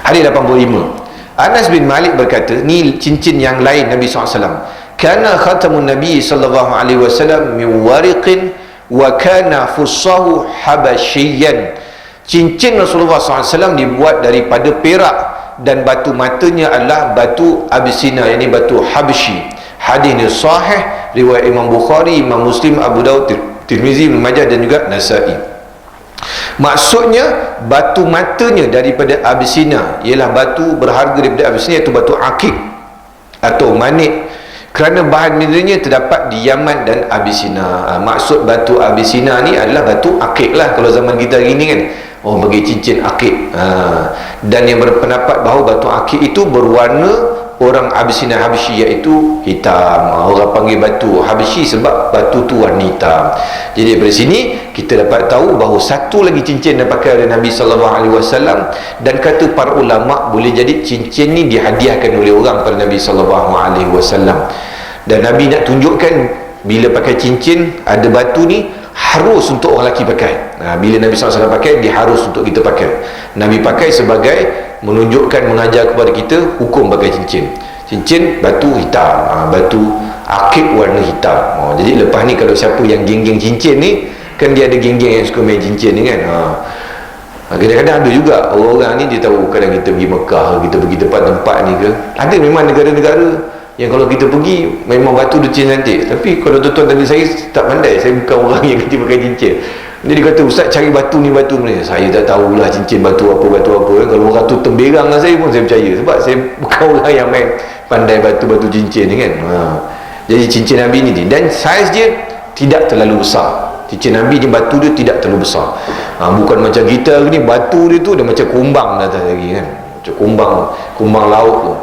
Hadis 85. Anas bin Malik berkata, ni cincin yang lain Nabi SAW. Kana khatamun Nabi SAW min wariqin wa kana fussahu habasyiyan. Cincin Rasulullah SAW dibuat daripada perak dan batu matanya adalah batu Abyssinia, yakni batu Habsyi. Hadis ini sahih, riwayat Imam Bukhari, Imam Muslim, Abu Daud, Tirmizi, Ibn Majah dan juga Nasa'i. Maksudnya batu matanya daripada Abyssinia ialah batu berharga daripada Abyssinia, iaitu batu akik atau manik, kerana bahan mineralnya terdapat di Yaman dan Abyssinia. Maksud batu Abyssinia ni adalah batu akik lah kalau zaman kita hari ni kan, orang bagi cincin akik. Dan yang berpendapat bahawa batu akik itu berwarna orang Abyssinia Habsyi, iaitu hitam. Orang panggil batu Habsyi sebab batu tu warna hitam. Jadi dari sini kita dapat tahu bahawa satu lagi cincin yang pakai oleh Nabi SAW, dan kata para ulama boleh jadi cincin ni dihadiahkan oleh orang pada Nabi SAW. Dan Nabi nak tunjukkan bila pakai cincin ada batu ni harus untuk orang lelaki pakai. Bila Nabi SAW pakai, dia harus untuk kita pakai. Nabi pakai sebagai menunjukkan, mengajar kepada kita hukum pakai cincin. Cincin batu hitam, batu akik warna hitam. Jadi lepas ni kalau siapa yang geng-geng cincin ni, kan dia ada geng-geng yang suka main cincin ni kan. Kadang-kadang ada juga orang-orang ni, dia tahu kadang kita pergi Mekah, kita pergi tempat-tempat ni ke, ada memang negara-negara yang kalau kita pergi memang batu dia cincin cantik, tapi kalau tuan-tuan tanya saya tak pandai, saya bukan orang yang kerja pakai cincin. Dia kata, ustaz cari batu ni, batu ni. Saya tak tahulah cincin batu apa kan. Kalau orang tu temberang dengan saya pun saya percaya, sebab saya bukan orang yang main pandai batu-batu cincin ni kan. Jadi cincin Nabi ni, dan saiz dia tidak terlalu besar. Cincin Nabi ni batu dia tidak terlalu besar. Bukan macam kita ni, batu dia tu dah macam kumbang atas lagi kan, macam kumbang laut tu.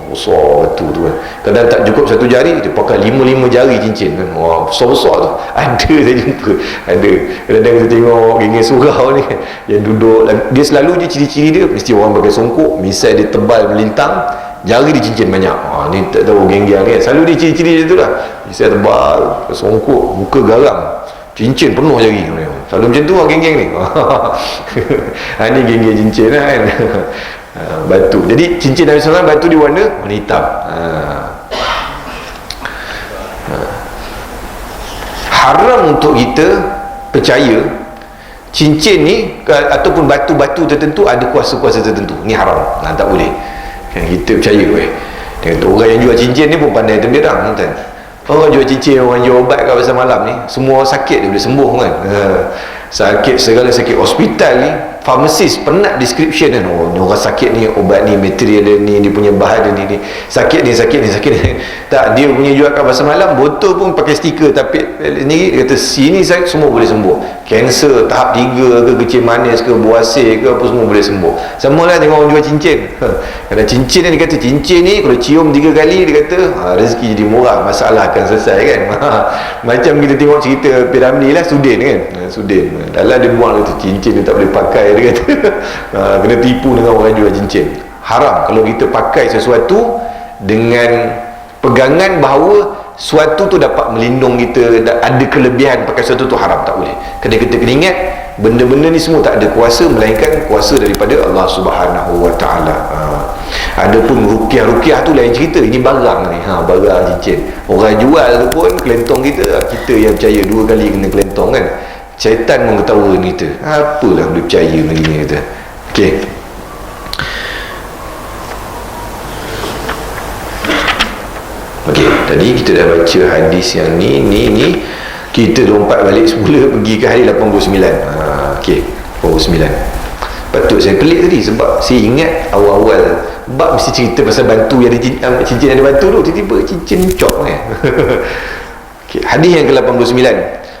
Besar batu tu kan. Kadang tak cukup satu jari, dia pakai 5 jari cincin kan. Wah, besar-besar tu. Ada saya jumpa. Ada. Kadang-kadang kita tengok geng-geng surau ni kan, yang duduk, dia selalu je ciri-ciri dia mesti orang pakai songkok, misai dia tebal melintang, jari dia cincin banyak. Ni tak tahu geng-geng ni kan. Selalu dia ciri-ciri dia tu lah. Misai tebal, songkok, muka garang, cincin penuh jari. Selalu macam tu lah geng-geng ni. Ni geng-geng cincin lah kan. Batu. Jadi cincin Nabi SAW batu dia warna hitam. Haram untuk kita percaya cincin ni ataupun batu-batu tertentu ada kuasa-kuasa tertentu. Ni haram. Tak boleh. Kita percaya orang yang jual cincin ni pun pandai temberang kan. Orang jual cincin, orang jual ubat kat pasar malam ni, semua sakit dia boleh sembuh kan. Sakit, segala sakit hospital ni, farmasis penat description kan. Ni orang sakit ni, ubat ni, material dia ni, dia punya bahan dia ni, sakit ni. Tak, dia punya jual kat pasar malam, botol pun pakai stiker tapik ni, dia kata sini sakit semua boleh sembuh. Kanser tahap 3 ke, kecil manis ke, buasir ke, apa semua boleh sembuh. Sama lah tengok orang jual cincin. Kalau cincin ni, dia kata cincin ni kalau cium 3 kali, dia kata rezeki jadi murah, masalah akan selesai kan. Macam kita tengok cerita Piramli lah, Sudin kan. Sudin dalam dia buang tu cincin, dia tak boleh pakai, dia kata. Kena tipu dengan orang jual cincin. Haram kalau kita pakai sesuatu dengan pegangan bahawa suatu tu dapat melindung kita, ada kelebihan pakai sesuatu tu, haram, tak boleh. Kena kita kena ingat benda-benda ni semua tak ada kuasa melainkan kuasa daripada Allah Subhanahu Wa Taala. Adapun ruqyah tu lain cerita, ini barang ni, barang cincin. Orang jual tu pun kelentong kita yang percaya 2 kali kena kelentong kan. Syaitan pun ketawa kita. Apalah boleh percaya begini kata. Okey. Okey, tadi kita dah baca hadis yang ni kita lompat balik semula pergi ke hadis 89. Okey, 89. Patut saya pelik tadi sebab saya ingat awal-awal bab mesti cerita pasal batu yang ada cincin ada batu tu, tiba-tiba cincin cop kan. Okey, hadis yang ke-89.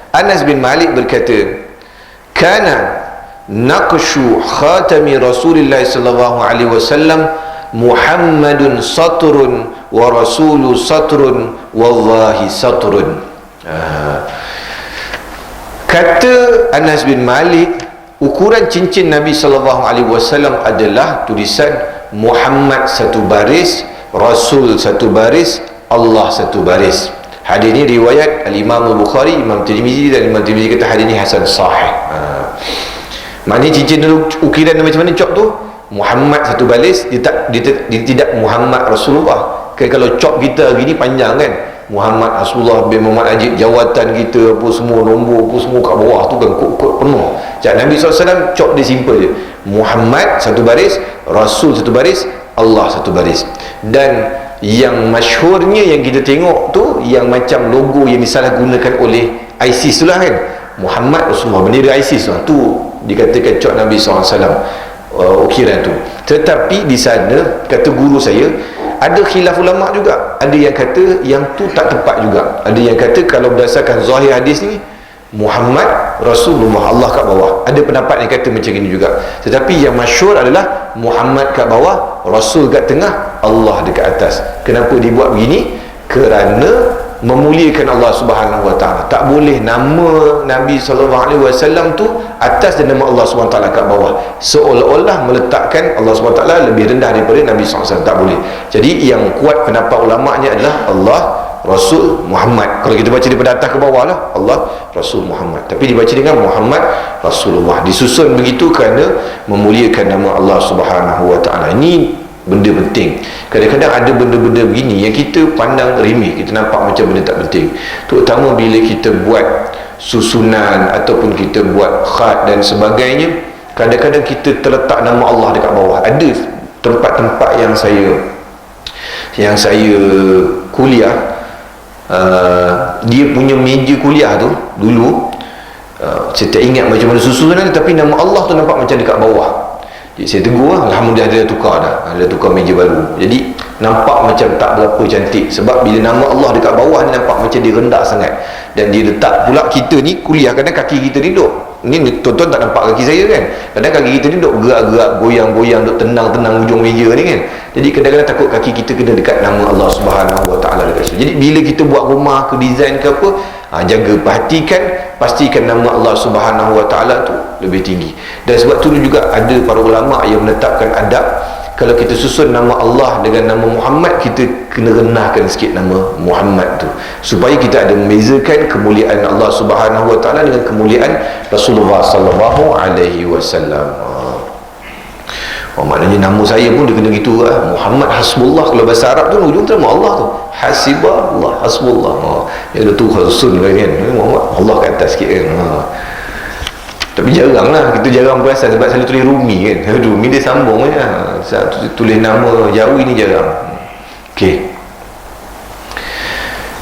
Anas bin Malik berkata, kana naqshu khatami Rasulullah sallallahu alaihi wasallam Muhammadun satrun wa rasulu satrun wallahi satrun. Kata Anas bin Malik, ukuran cincin Nabi sallallahu alaihi wasallam adalah tulisan Muhammad satu baris, Rasul satu baris, Allah satu baris. Hadis ini riwayat Al-Imam Al-Bukhari, Imam Tirmizi, dan Imam Tirmizi kata hadis ini hasan sahih. Maknanya cincin dulu ukiran macam mana cop tu, Muhammad satu baris, dia tidak Muhammad Rasulullah. Kalau cop kita hari ni panjang kan, Muhammad Rasulullah bin Muhammad Ajib, jawatan kita apa semua, nombor apa semua kat bawah tu kan kod penuh. Nabi SAW cop dia simple je, Muhammad satu baris, Rasul satu baris, Allah satu baris. Dan yang masyhurnya yang kita tengok tu, yang macam logo yang disalahgunakan oleh ISIS tu lah kan, Muhammad Rasulullah, bendera ISIS tu dikatakan cop Nabi SAW ukiran tu. Tetapi di sana, kata guru saya, ada khilaf ulama' juga. Ada yang kata yang tu tak tepat juga. Ada yang kata kalau berdasarkan zahir hadis ni, Muhammad Rasulullah, Allah kat bawah. Ada pendapat yang kata macam ini juga. Tetapi yang masyhur adalah Muhammad kat bawah, Rasul kat tengah, Allah dekat atas. Kenapa dibuat begini? Kerana memuliakan Allah Subhanahu Wa Taala. Tak boleh nama Nabi sallallahu alaihi wasallam tu atas dan nama Allah Subhanahu Wa Taala kat bawah, seolah-olah meletakkan Allah Subhanahu Wa Taala lebih rendah daripada Nabi sallallahu alaihi wasallam. Tak boleh. Jadi yang kuat pendapat ulama-nya adalah Allah, Rasul, Muhammad. Kalau kita baca daripada atas ke bawah lah, Allah, Rasul, Muhammad. Tapi dibaca dengan Muhammad Rasulullah, disusun begitu kerana memuliakan nama Allah Subhanahu Wa Taala. Ini benda penting. Kadang-kadang ada benda-benda begini yang kita pandang remeh, kita nampak macam benda tak penting, terutama bila kita buat susunan ataupun kita buat khat dan sebagainya. Kadang-kadang kita terletak nama Allah dekat bawah. Ada tempat-tempat yang saya kuliah, dia punya meja kuliah tu dulu, saya tak ingat macam mana susunan, tapi nama Allah tu nampak macam dekat bawah. Jadi saya tegur lah, Alhamdulillah dia dah tukar dah, dia tukar meja baru. Jadi nampak macam tak berapa cantik, sebab bila nama Allah dekat bawah ni nampak macam dia rendah sangat. Dan dia letak pula kita ni kuliah, kadang kaki kita ni duduk, ni tuan-tuan tak nampak kaki saya kan, kadang kaki kita ni duduk gerak-gerak, goyang-goyang, duduk tenang-tenang ujung meja ni kan. Jadi kadang-kadang takut kaki kita kena dekat nama Allah Subhanahu Wa Taala dekat situ. Jadi bila kita buat rumah ke design ke apa, jaga, perhatikan, pastikan nama Allah Subhanahu Wa Taala tu lebih tinggi. Dan sebab tu juga ada para ulama yang menetapkan adab, kalau kita susun nama Allah dengan nama Muhammad, kita kena renahkan sikit nama Muhammad tu, supaya kita ada membezakan kemuliaan Allah Subhanahu Wa Taala dengan kemuliaan Rasulullah Sallallahu Alaihi Wasallam. Maknanya nama saya pun dia kena gitu lah, Muhammad Hasbullah. Kalau bahasa Arab tu ujung tu nama Allah tu, Hasibullah, Hasbullah. Yang ada tu khusun kan, Muhammad Allah kat atas sikit kan. Tapi jarang lah, kita jarang perasan sebab selalu tulis Rumi kan. Rumi dia sambung je lah. Tulis nama Jawi ni jarang. Okey.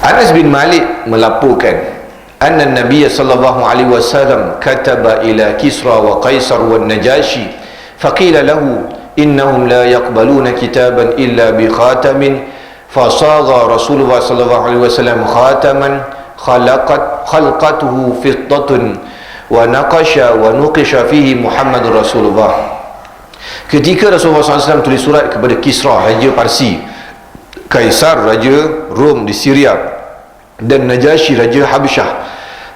Anas bin Malik melaporkan anna Nabi sallallahu alaihi wasallam kataba ila Kisra wa Qaisar wa Najashi faqila lahu innahum la yaqbaluna kitaban illa bi khatamin fasagha Rasulullah sallallahu alaihi wasallam khataman khalqatuhu fiddatun wa naqasha wa nuqisha fihi Muhammadur Rasulullah. Ketika Rasulullah SAW tulis surat kepada Kisra, Raja Parsi, Kaisar, Raja Rom di Syria, dan Najashi, Raja Habsyah,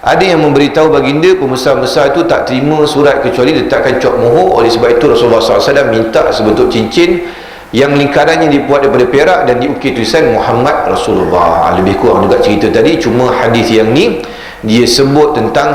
ada yang memberitahu baginda pembesar-besar itu tak terima surat kecuali letakkan cop mohor. Oleh sebab itu Rasulullah SAW minta sebentuk cincin yang lingkarannya dibuat daripada perak dan diukir tulisan Muhammad Rasulullah. Lebih kurang juga cerita tadi, cuma hadis yang ni dia sebut tentang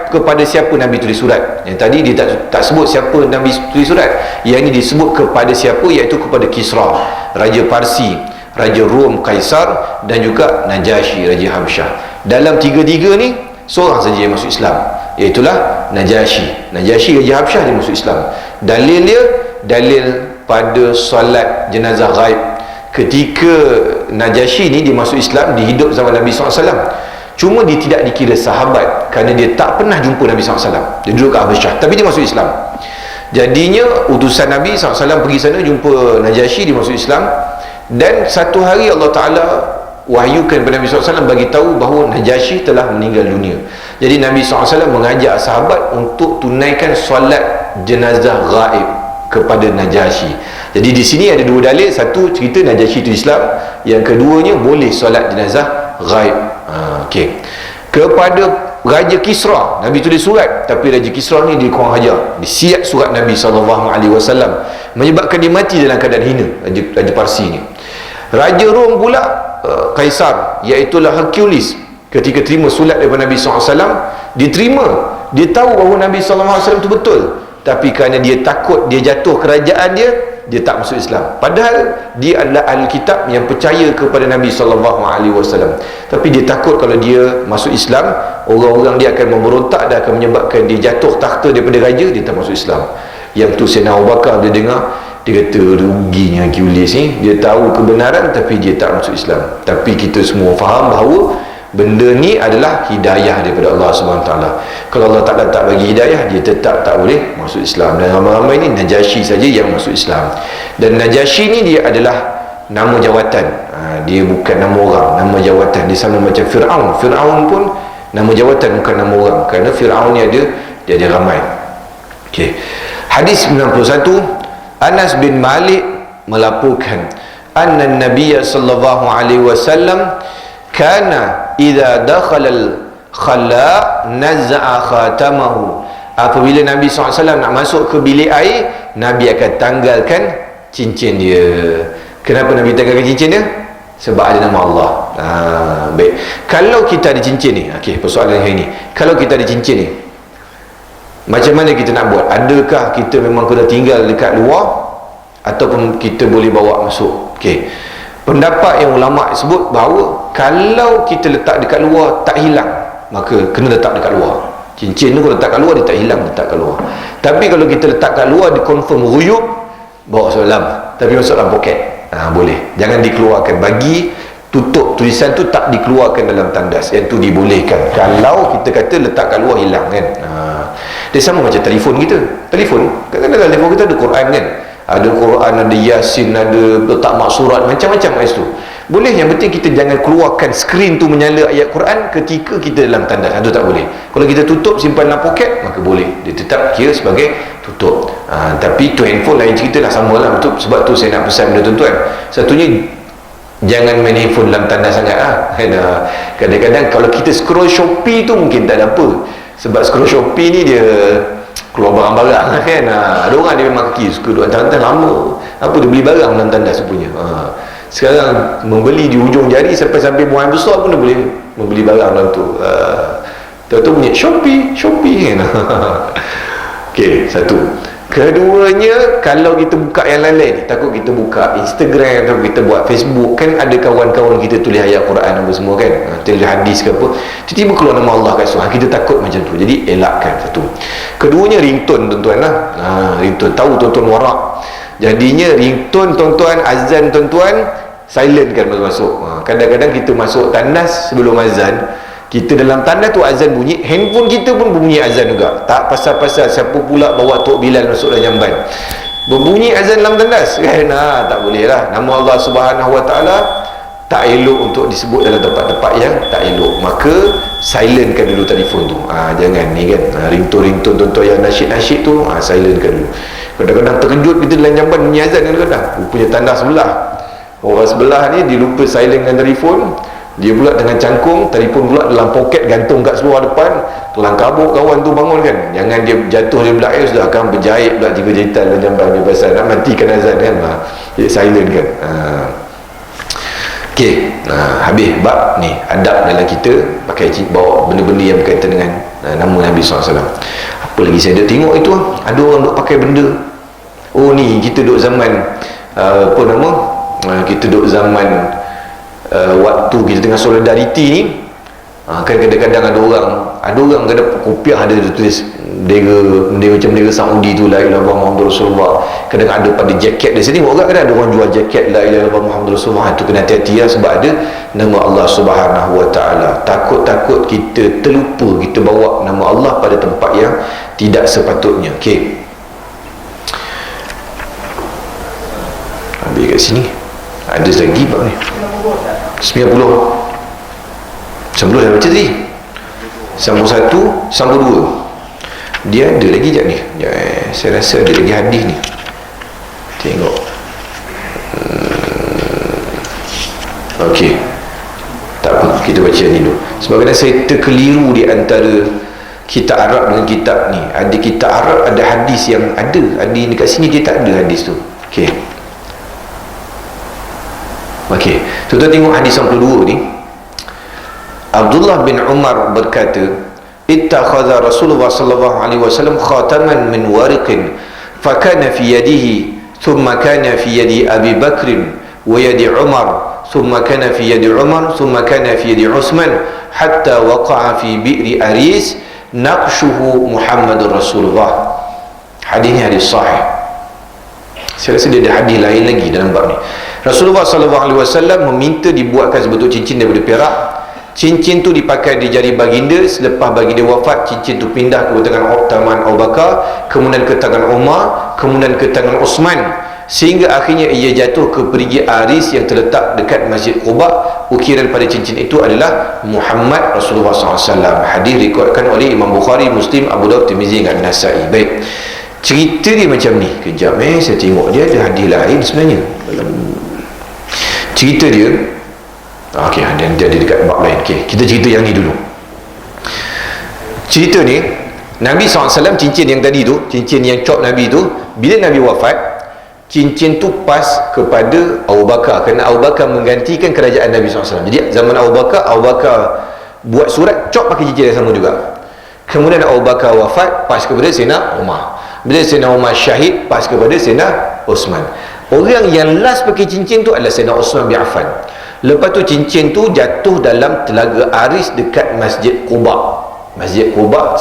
kepada siapa Nabi tulis surat. Yang tadi dia tak sebut siapa Nabi tulis surat. Yang ini disebut kepada siapa, iaitu kepada Kisra, Raja Parsi, Raja Rom, Kaisar, dan juga Najashi, Raja Habsyah. Dalam tiga-tiga ni seorang saja yang masuk Islam, iaitulah Najashi. Najashi, Raja Habsyah, dia masuk Islam. Dalil dia, dalil pada solat jenazah ghaib. Ketika Najashi ni dia masuk Islam, dia hidup zaman Nabi SAW, cuma dia tidak dikira sahabat kerana dia tak pernah jumpa Nabi SAW. Dia duduk kat Habsyah, tapi dia masuk Islam. Jadinya utusan Nabi SAW pergi sana jumpa Najashi, dia masuk Islam. Dan satu hari Allah Ta'ala wahyukan kepada Nabi SAW bagi tahu bahawa Najashi telah meninggal dunia. Jadi Nabi SAW mengajak sahabat untuk tunaikan solat jenazah ghaib kepada Najashi. Jadi di sini ada dua dalil. Satu, cerita Najashi itu Islam. Yang keduanya, boleh solat jenazah ghaib. Okey. Kepada Raja Kisra, Nabi tulis surat, tapi Raja Kisra ni dia kurang ajar. Dia siap surat Nabi SAW, menyebabkan dia mati dalam keadaan hina. Raja Parsi ni. Raja Rom pula, Kaisar, iaitulah Hercules, ketika terima surat daripada Nabi SAW, dia terima. Dia tahu bahawa Nabi SAW itu betul. tapi kerana dia takut dia jatuh kerajaan dia tak masuk Islam. Padahal dia adalah ahli kitab yang percaya kepada Nabi SAW, tapi dia takut kalau dia masuk Islam, orang-orang dia akan memberontak dan akan menyebabkan dia jatuh takhta daripada raja, dia tak masuk Islam. Yang tu Sayyidina Abu Bakar dia dengar, dia kata ruginya Q-List ni, dia tahu kebenaran tapi dia tak masuk Islam. Tapi kita semua faham bahawa benda ni adalah hidayah daripada Allah SWT. Kalau Allah Ta'ala tak bagi hidayah, dia tetap tak boleh masuk Islam. Dan ramai-ramai ni Najasyi saja yang masuk Islam. Dan Najasyi ni dia adalah nama jawatan, dia bukan nama orang, nama jawatan. Dia sama macam Fir'aun. Fir'aun pun nama jawatan, bukan nama orang, kerana Fir'aun ni dia ada ramai. Okay. Hadis 91, Anas bin Malik melaporkan anna Nabiya sallallahu alaihi wasallam kana idza dakhala al-khala naz'a khatamahu. Apabila Nabi SAW nak masuk ke bilik air, Nabi akan tanggalkan cincin dia. Kenapa Nabi tanggalkan cincin dia? Sebab ada nama Allah. Baik. Kalau kita ada cincin ni, okey, persoalan hari ni, kalau kita ada cincin ni, macam mana kita nak buat? Adakah kita memang kena tinggal dekat luar, ataupun kita boleh bawa masuk? Okey, pendapat yang ulama sebut bahawa kalau kita letak dekat luar tak hilang, maka kena letak dekat luar. Cincin tu kalau letak kat luar, dia tak hilang, letak kat luar. Tapi kalau kita letak kat luar, dia confirm ruyuk, bawa masuk dalam, tapi masuk dalam poket, boleh. Jangan dikeluarkan. Bagi tutup tulisan tu tak dikeluarkan dalam tandas, yang tu dibolehkan. Kalau kita kata letak kat luar hilang kan. Dia sama macam telefon kita. Telefon, kadang-kadang telefon kita ada Quran kan, ada Quran, ada Yasin, ada letak maksurat, macam-macam kat situ. Boleh, yang penting kita jangan keluarkan skrin tu menyala ayat Quran ketika kita dalam tandas. Itu tak boleh. Kalau kita tutup, simpan dalam poket, maka boleh. Dia tetap kira sebagai tutup. Tapi tu handphone lain cerita lah, sama lah. Betul. Sebab tu saya nak pesan pada tuan-tuan, satunya jangan main handphone dalam tandas sangat kadang-kadang kalau kita scroll Shopee tu mungkin tak ada apa, sebab scroll Shopee ni dia keluar barang-barang kan. Ada orang dia memang kaki suka duduk tandas lama, apa dia beli barang dalam tandas punya. Sekarang membeli di hujung jari sampai buang besar pun dia boleh membeli barang dalam tu. Tu punya Shopee kan. Okey, satu. Keduanya, kalau kita buka yang lain-lain, takut kita buka Instagram, takut kita buat Facebook, kan ada kawan-kawan kita tulis ayat Quran apa semua kan, tulis hadis ke apa, tiba-tiba keluar nama Allah kat situ. Kita takut macam tu, jadi elakkan. Satu. Keduanya, ringtone tuan-tuan lah. Ringtone, tahu tuan-tuan warak, jadinya ringtone tuan-tuan, azan tuan-tuan silent kan masuk. Kadang-kadang kita masuk tandas sebelum azan, kita dalam tandas tu azan bunyi, handphone kita pun berbunyi azan juga. Tak pasal-pasal siapa pula bawa Tok Bilal masuk dalam jamban, berbunyi azan dalam tandas kan. Tak boleh lah. Nama Allah Subhanahu Wa Ta'ala tak elok untuk disebut dalam tempat-tempat yang tak elok. Maka silentkan dulu telefon tu. Jangan ni kan, ringtone tuan-tuan yang nasyid-nasyid tu, silentkan dulu. Kadang-kadang terkejut kita dalam jamban bunyi azan kadang-kadang, rupanya tandas sebelah, orang sebelah ni dia lupa silentkan telefon. Dia pula dengan cangkung, telefon pula dalam poket, gantung kat seluar depan. Kelang kabut kawan tu bangun kan. Jangan dia jatuh dia belakang, sudah akan berjahit pula 3 jahitan dalam jamban dia, pasal nak matikan azan kan. Dia silent kan. Okey, habis bab ni, adab dalam kita pakai bawa benda-benda yang berkaitan dengan nama Nabi SAW. Apa lagi saya ada tengok itu, ada orang duk pakai benda. Oh ni kita duk zaman apa nama, kita duk zaman waktu kita tengah solidariti ni, kan kadang-kadang ada orang kena kopiah, ada tulis bendera macam bendera Saudi tu, la ilaha illallah Muhammadur Rasulullah. Kadang ada pada jaket di sini, orang kadang ada orang jual jaket la ilaha illallah Muhammadur Rasulullah. Itu kena hati-hati ya, sebab ada nama Allah Subhanahu Wa Ta'ala. Takut-takut kita terlupa, kita bawa nama Allah pada tempat yang tidak sepatutnya. Okey, habis kat sini ada lagi bab ni 90 dah baca tadi, sambung 1, sambung 2, dia ada lagi sekejap ni. Saya rasa ada lagi hadis ni, tengok. Okey, tak apa, kita baca ni dulu. Sebab kadang saya terkeliru di antara kitab Arab dengan kitab ni. Ada kitab Arab ada hadis yang ada dekat sini dia tak ada hadis tu. Okey, tuan-tuan tengok hadis yang kedua ni. Abdullah bin Umar berkata, ittakhadha Rasulullah sallallahu alaihi wasallam khataman min wariqin fakana fi yadihi thumma kana fi yadi Abi Bakr wa yadi Umar thumma kana fi yadi Umar thumma kana fi yadi Utsman hatta waqa'a fi bi'ri Aris naqshuhu Muhammadur Rasulullah. Hadis ni hadis sahih. Saya rasa dia ada hadis lain lagi dalam bab ni. Rasulullah sallallahu alaihi wasallam meminta dibuatkan sebetul cincin daripada perak. Cincin tu dipakai di jari baginda. Selepas baginda wafat, cincin tu pindah ke tangan Abu Bakar, kemudian ke tangan Umar, kemudian ke tangan Utsman, sehingga akhirnya ia jatuh ke perigi Aris yang terletak dekat Masjid Quba. Ukiran pada cincin itu adalah Muhammad Rasulullah SAW. Hadis diriwayatkan oleh Imam Bukhari, Muslim, Abu Dawud, Tirmizi dan Nasa'i. Baik, cerita dia macam ni. Kejap saya tengok dia ada hadis lain sebenarnya dalam cerita dia. Okey, dia dekat bab lain. Okey, kita cerita yang ni dulu. Cerita ni, Nabi SAW, cincin yang tadi tu, cincin yang cop Nabi tu, bila Nabi wafat, cincin tu pas kepada Abu Bakar, kerana Abu Bakar menggantikan kerajaan Nabi SAW. Jadi zaman Abu Bakar buat surat, cop pakai cincin yang sama juga. Kemudian Abu Bakar wafat, pas kepada Sayyidina Umar. Bila Sayyidina Umar syahid, pas kepada Sayyidina Utsman. Orang yang last pakai cincin tu adalah Sayyidina Utsman bin Affan. Lepas tu cincin tu jatuh dalam telaga Aris dekat Masjid Quba. Masjid Quba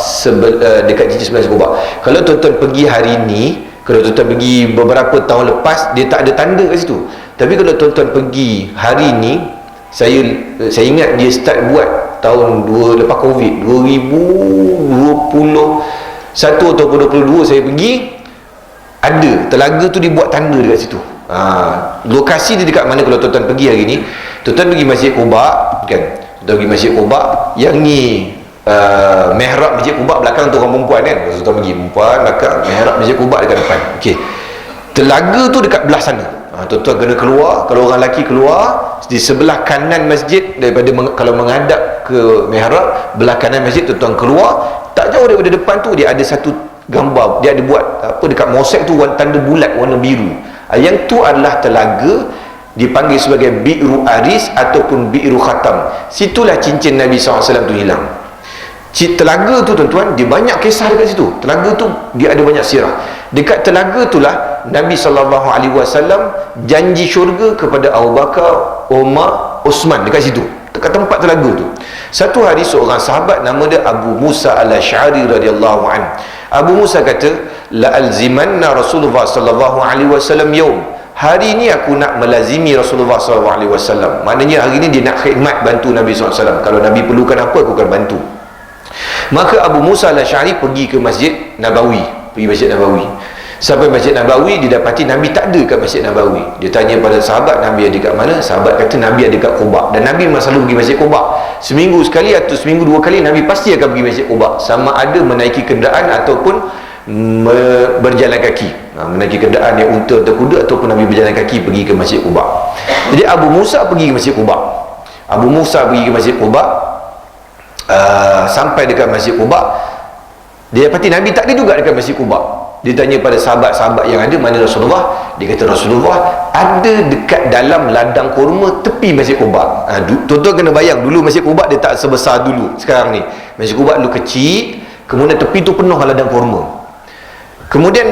dekat cincin sebelah Quba. Kalau tuan-tuan pergi hari ni, kalau tuan-tuan pergi beberapa tahun lepas, dia tak ada tanda kat situ. Tapi kalau tuan-tuan pergi hari ni, saya ingat dia start buat tahun lepas Covid 2021 ataupun 2022 saya pergi, ada telaga tu dibuat tanda dekat situ. Lokasi dia dekat mana kalau tuan-tuan pergi hari ni? Tuan-tuan pergi Masjid Quba kan? Tuan pergi Masjid Quba, yang ni mihrab Masjid Quba belakang tu orang perempuan kan? Tuan-tuan pergi perempuan belakang, mihrab Masjid Quba dekat depan. Okey, telaga tu dekat belah sana. Tuan-tuan kena keluar. Kalau orang lelaki keluar di sebelah kanan masjid, daripada kalau menghadap ke mihrab, belah kanan masjid, tuan-tuan keluar, tak jauh daripada depan tu dia ada satu gambar, dia ada buat apa dekat mosek tu, tanda bulat warna biru. Yang tu adalah telaga, dipanggil sebagai Bi'ru Aris ataupun Bi'ru Khatam. Situlah cincin Nabi SAW tu hilang. Telaga tu tuan-tuan, dia banyak kisah dekat situ. Telaga tu dia ada banyak sirah. Dekat telaga itulah Nabi SAW janji syurga kepada Abu Bakar, Umar, Utsman, dekat situ, dekat tempat telaga tu. Satu hari seorang sahabat nama dia Abu Musa al-Asy'ari radhiyallahu anhu. Abu Musa kata, la alzimanna Rasulullah sallallahu alaihi wasallam yaum. Hari ni aku nak melazimi Rasulullah sallallahu alaihi wasallam. Maknanya hari ni dia nak khidmat, bantu Nabi sallallahu alaihi wasallam. Kalau Nabi perlukan apa, aku akan bantu. Maka Abu Musa al-Asy'ari pergi ke Masjid Nabawi. Sampai Masjid Nabawi, didapati Nabi tak ada kat Masjid Nabawi. Dia tanya pada sahabat, Nabi ada kat mana? Sahabat kata Nabi ada kat Quba. Dan Nabi memang selalu pergi Masjid Quba. Seminggu sekali atau seminggu dua kali Nabi pasti akan pergi Masjid Quba, sama ada menaiki kenderaan ataupun berjalan kaki. Menaiki kenderaan yang unta atau kuda, ataupun Nabi berjalan kaki pergi ke Masjid Quba. Jadi Abu Musa pergi ke Masjid Quba. Sampai dekat Masjid Quba, dia dapati Nabi tak ada juga dekat Masjid Quba. Dia tanya pada sahabat-sahabat yang ada, mana Rasulullah? Dia kata Rasulullah ada dekat dalam ladang kurma tepi Masjid Quba. Tuan-tuan kena bayang, dulu Masjid Quba dia tak sebesar dulu sekarang ni. Masjid Quba dulu kecil, kemudian tepi tu penuh ladang kurma. Kemudian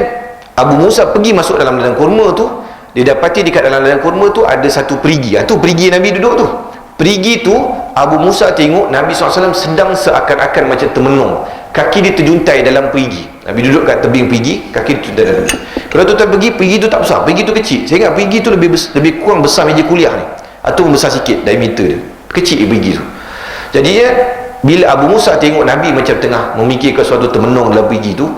Abu Musa pergi masuk dalam ladang kurma tu, dia dapati dekat dalam ladang kurma tu ada satu perigi. Tu perigi Nabi duduk tu. Perigi tu, Abu Musa tengok Nabi SAW sedang seakan-akan macam termenung. Kaki dia terjuntai dalam perigi. Nabi duduk kat tebing perigi, kaki dia terjuntai dalam perigi. Kalau tuan-tuan perigi tu tak besar, perigi tu kecil. Saya ingat perigi tu lebih kurang besar meja kuliah ni, atau besar sikit diameter dia. Kecil perigi tu. Jadi bila Abu Musa tengok Nabi macam tengah memikirkan suatu termenung dalam perigi tu,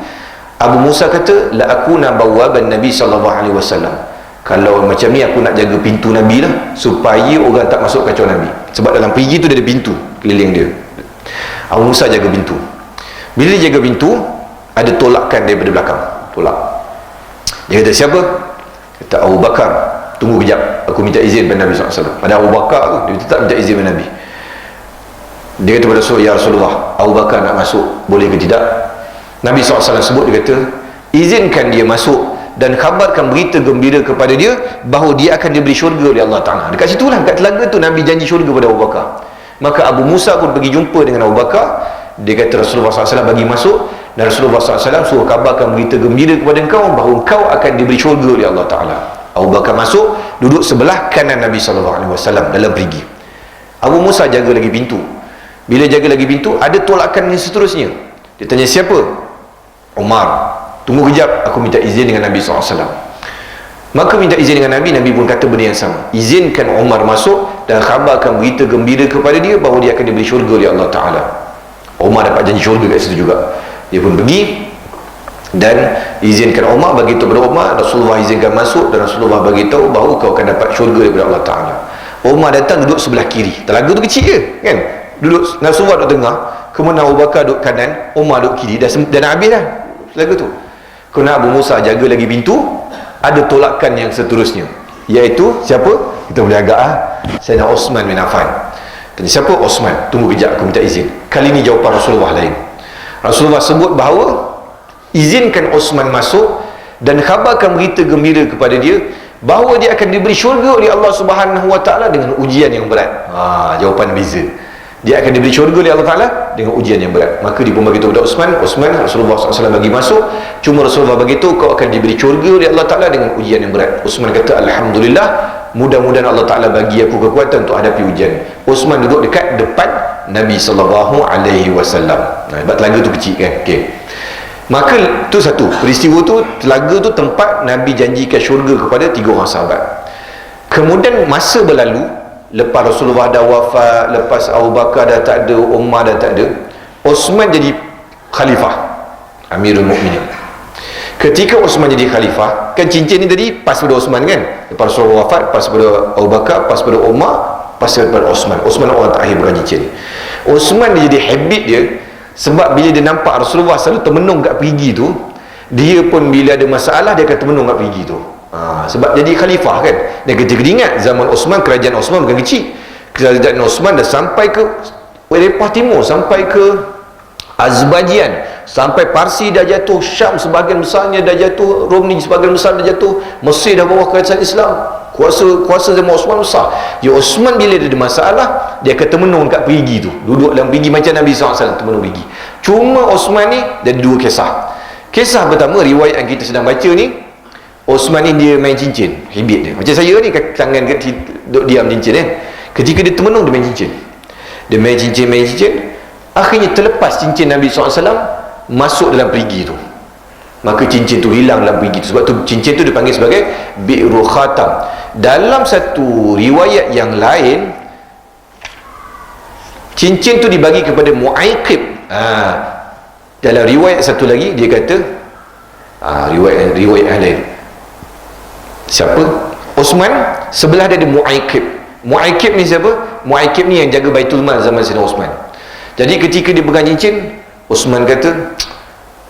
Abu Musa kata, la akuna bawaban Nabi sallallahu alaihi wasallam. Kalau macam ni aku nak jaga pintu Nabi lah, supaya orang tak masuk kacau Nabi. Sebab dalam perigi tu dia ada pintu keliling dia. Abu Musa jaga pintu. Bila dia jaga pintu, ada tolakan daripada belakang. Tolak. Dia kata, siapa? Kata Abu Bakar. Tunggu kejap, aku minta izin pada Nabi SAW. Pada Abu Bakar tu, dia tetap minta izin pada Nabi. Dia kata pada Rasulullah, ya Rasulullah, Abu Bakar nak masuk, boleh ke tidak? Nabi SAW sebut, dia kata, izinkan dia masuk dan khabarkan berita gembira kepada dia bahawa dia akan diberi syurga oleh Allah Ta'ala. Dekat situlah, dekat telaga tu Nabi janji syurga pada Abu Bakar. Maka Abu Musa pun pergi jumpa dengan Abu Bakar. Dia kata Rasulullah SAW bagi masuk, dan Rasulullah SAW suruh kabarkan berita gembira kepada engkau bahawa engkau akan diberi syurga oleh Allah Ta'ala. Abu Bakar masuk, duduk sebelah kanan Nabi SAW dalam perigi. Abu Musa jaga lagi pintu. Bila jaga lagi pintu, ada tolakan yang seterusnya. Dia tanya, siapa? Umar. Tunggu kejap, aku minta izin dengan Nabi SAW. Maka minta izin dengan Nabi, Nabi pun kata benda yang sama. Izinkan Umar masuk dan khabarkan berita gembira kepada dia bahawa dia akan diberi syurga oleh Allah Ta'ala. Umar dapat janji syurga kat situ juga. Dia pun pergi dan izinkan Umar, bagi tahu kepada Umar, Rasulullah izinkan masuk dan Rasulullah bagi tahu bahawa kau akan dapat syurga daripada Allah Ta'ala. Umar datang duduk sebelah kiri. Telaga tu kecil je kan, duduk, Rasulullah duduk tengah, kemudian Abu Bakar duduk kanan, Umar duduk kiri, dan habis dah telaga tu. Kemudian Abu Musa jaga lagi pintu. Ada tolakan yang seterusnya, iaitu siapa? Kita boleh agak Sayyidina Osman bin Affan. Tanya, siapa? Osman. Tunggu kejap, aku minta izin. Kali ini jawapan Rasulullah lain. Rasulullah sebut bahawa izinkan Osman masuk dan khabarkan berita gembira kepada dia bahawa dia akan diberi syurga oleh Allah Subhanahu Wa Taala dengan ujian yang berat. Jawapan beza. Dia akan diberi syurga oleh Allah Ta'ala dengan ujian yang berat. Maka dia pun beritahu kepada Osman, Rasulullah SAW bagi masuk, cuma Rasulullah beritahu kau akan diberi syurga oleh Allah Ta'ala dengan ujian yang berat. Osman kata, Alhamdulillah, mudah-mudahan Allah Ta'ala bagi aku kekuatan untuk hadapi ujian. Osman duduk dekat depan Nabi SAW. Sebab telaga tu kecil kan, okay. Maka tu satu peristiwa tu, telaga tu tempat Nabi janjikan syurga kepada 3 orang sahabat. Kemudian masa berlalu, lepas Rasulullah dah wafat, lepas Abu Bakar dah tak ada, Umar dah tak ada, Osman jadi khalifah, Amirul Mukminin. Ketika Osman jadi khalifah, kan cincin ni tadi pas pada Osman kan, lepas Rasulullah wafat, pas pada Abu Bakar, pas pada Umar, pas pada Osman. Osman orang terakhir pegang cincin. Osman dia jadi habit dia, sebab bila dia nampak Rasulullah selalu termenung kat perigi tu, dia pun bila ada masalah dia akan termenung kat perigi tu. Sebab jadi khalifah kan. Dan kita ingat zaman Osman, kerajaan Osman bukan kecil. Kerajaan Osman dah sampai ke Eropah Timur, sampai ke Azerbaijan, sampai Parsi dah jatuh, Syam sebahagian besarnya dah jatuh, Rom ni sebahagian besar dah jatuh, Mesir dah bawah kerajaan Islam. Kuasa zaman Osman besar. Ya, Osman bila dia ada masalah, dia akan termenung kat perigi tu, duduk dalam perigi macam Nabi SAW termenung perigi. Cuma Osman ni ada 2 kisah. Kisah pertama, riwayat yang kita sedang baca ni, Osman ni dia main cincin, habit dia. Macam saya ni, tangan duduk diam cincin kan. Ketika dia termenung, dia main cincin. Dia main cincin. Akhirnya terlepas cincin Nabi SAW masuk dalam perigi tu. Maka cincin tu hilang dalam perigi tu. Sebab tu cincin tu dipanggil sebagai Bi'ru Khatam. Dalam satu riwayat yang lain, cincin tu dibagi kepada Mu'aikib. Dalam riwayat satu lagi, dia kata, riwayat yang lain, siapa? Osman, sebelah dia ada Mu'aikib. Mu'aikib ni siapa? Mu'aikib ni yang jaga Baitul Mal zaman Sayyidina Osman. Jadi ketika dia pegang cincin, Osman kata,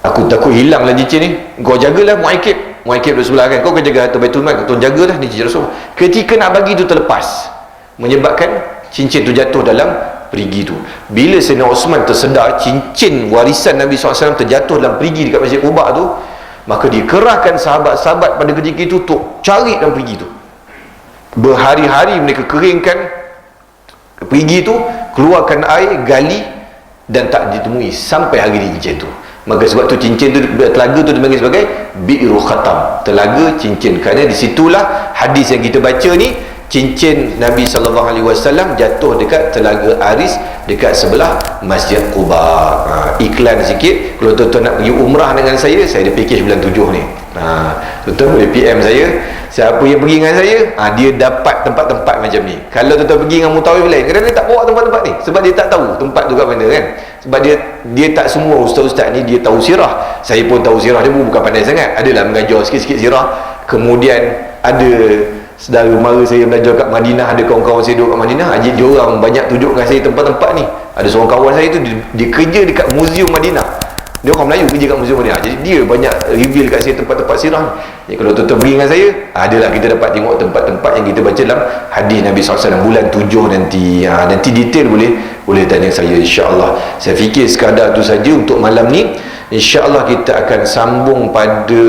aku takut hilang lah cincin ni, kau jagalah Mu'aikib. Mu'aikib duduk sebelah kan, kau jaga harta Baitul Mal, kau jagalah ni cincin Rasul. Ketika nak bagi tu terlepas, menyebabkan cincin tu jatuh dalam perigi tu. Bila Sayyidina Osman tersedar cincin warisan Nabi SAW terjatuh dalam perigi dekat Masjid Quba tu, maka dia kerahkan sahabat-sahabat pada ketika itu untuk cari dalam perigi tu. Berhari-hari mereka keringkan perigi tu, keluarkan air, gali, dan tak ditemui sampai hari ini cincin tu. Maka sebab tu cincin tu, telaga tu dipanggil sebagai Bi'ru Khatam, telaga cincin. Kerana disitulah hadis yang kita baca ni, cincin Nabi SAW jatuh dekat telaga Aris, dekat sebelah Masjid Quba. Iklan sikit, kalau tuan-tuan nak pergi umrah dengan saya ada package bulan 7 ni. Tuan-tuan boleh PM saya, siapa yang pergi dengan saya, dia dapat tempat-tempat macam ni. Kalau tuan-tuan pergi dengan mutawif lain, kadang-kadang dia tak bawa tempat-tempat ni, sebab dia tak tahu tempat tu kat mana kan. Sebab dia tak semua ustaz-ustaz ni dia tahu sirah. Saya pun tahu sirah, dia pun bukan pandai sangat, adalah mengajar sikit-sikit sirah. Kemudian ada saudara mara saya belajar kat Madinah, ada kawan-kawan saya duduk kat Madinah, dia orang banyak tunjuk dengan saya tempat-tempat ni. Ada seorang kawan saya tu, dia kerja dekat Muzium Madinah, dia orang Melayu kerja kat Muzium Madinah, jadi dia banyak reveal kat saya tempat-tempat sirah ni. Jadi kalau tuan-tuan pergi dengan saya, adalah kita dapat tengok tempat-tempat yang kita baca dalam hadis Nabi SAW bulan 7 nanti. Nanti detail boleh tanya saya, insya-Allah. Saya fikir sekadar tu saja untuk malam ni. InsyaAllah kita akan sambung pada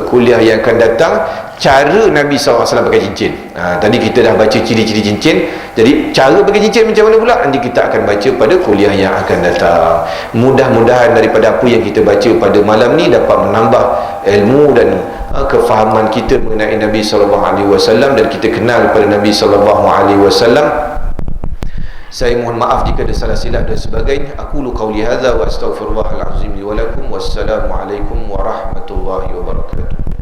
kuliah yang akan datang, cara Nabi SAW pakai cincin. Tadi kita dah baca ciri-ciri cincin, jadi cara pakai cincin macam mana pula, nanti kita akan baca pada kuliah yang akan datang. Mudah-mudahan daripada apa yang kita baca pada malam ni dapat menambah ilmu dan kefahaman kita mengenai Nabi SAW, dan kita kenal pada Nabi SAW. Saya mohon maaf jika ada salah silap dan sebagainya. Aqulu qawli hadza wa astaghfirullahal azim li wa lakum. Wassalamu alaikum warahmatullahi wabarakatuh.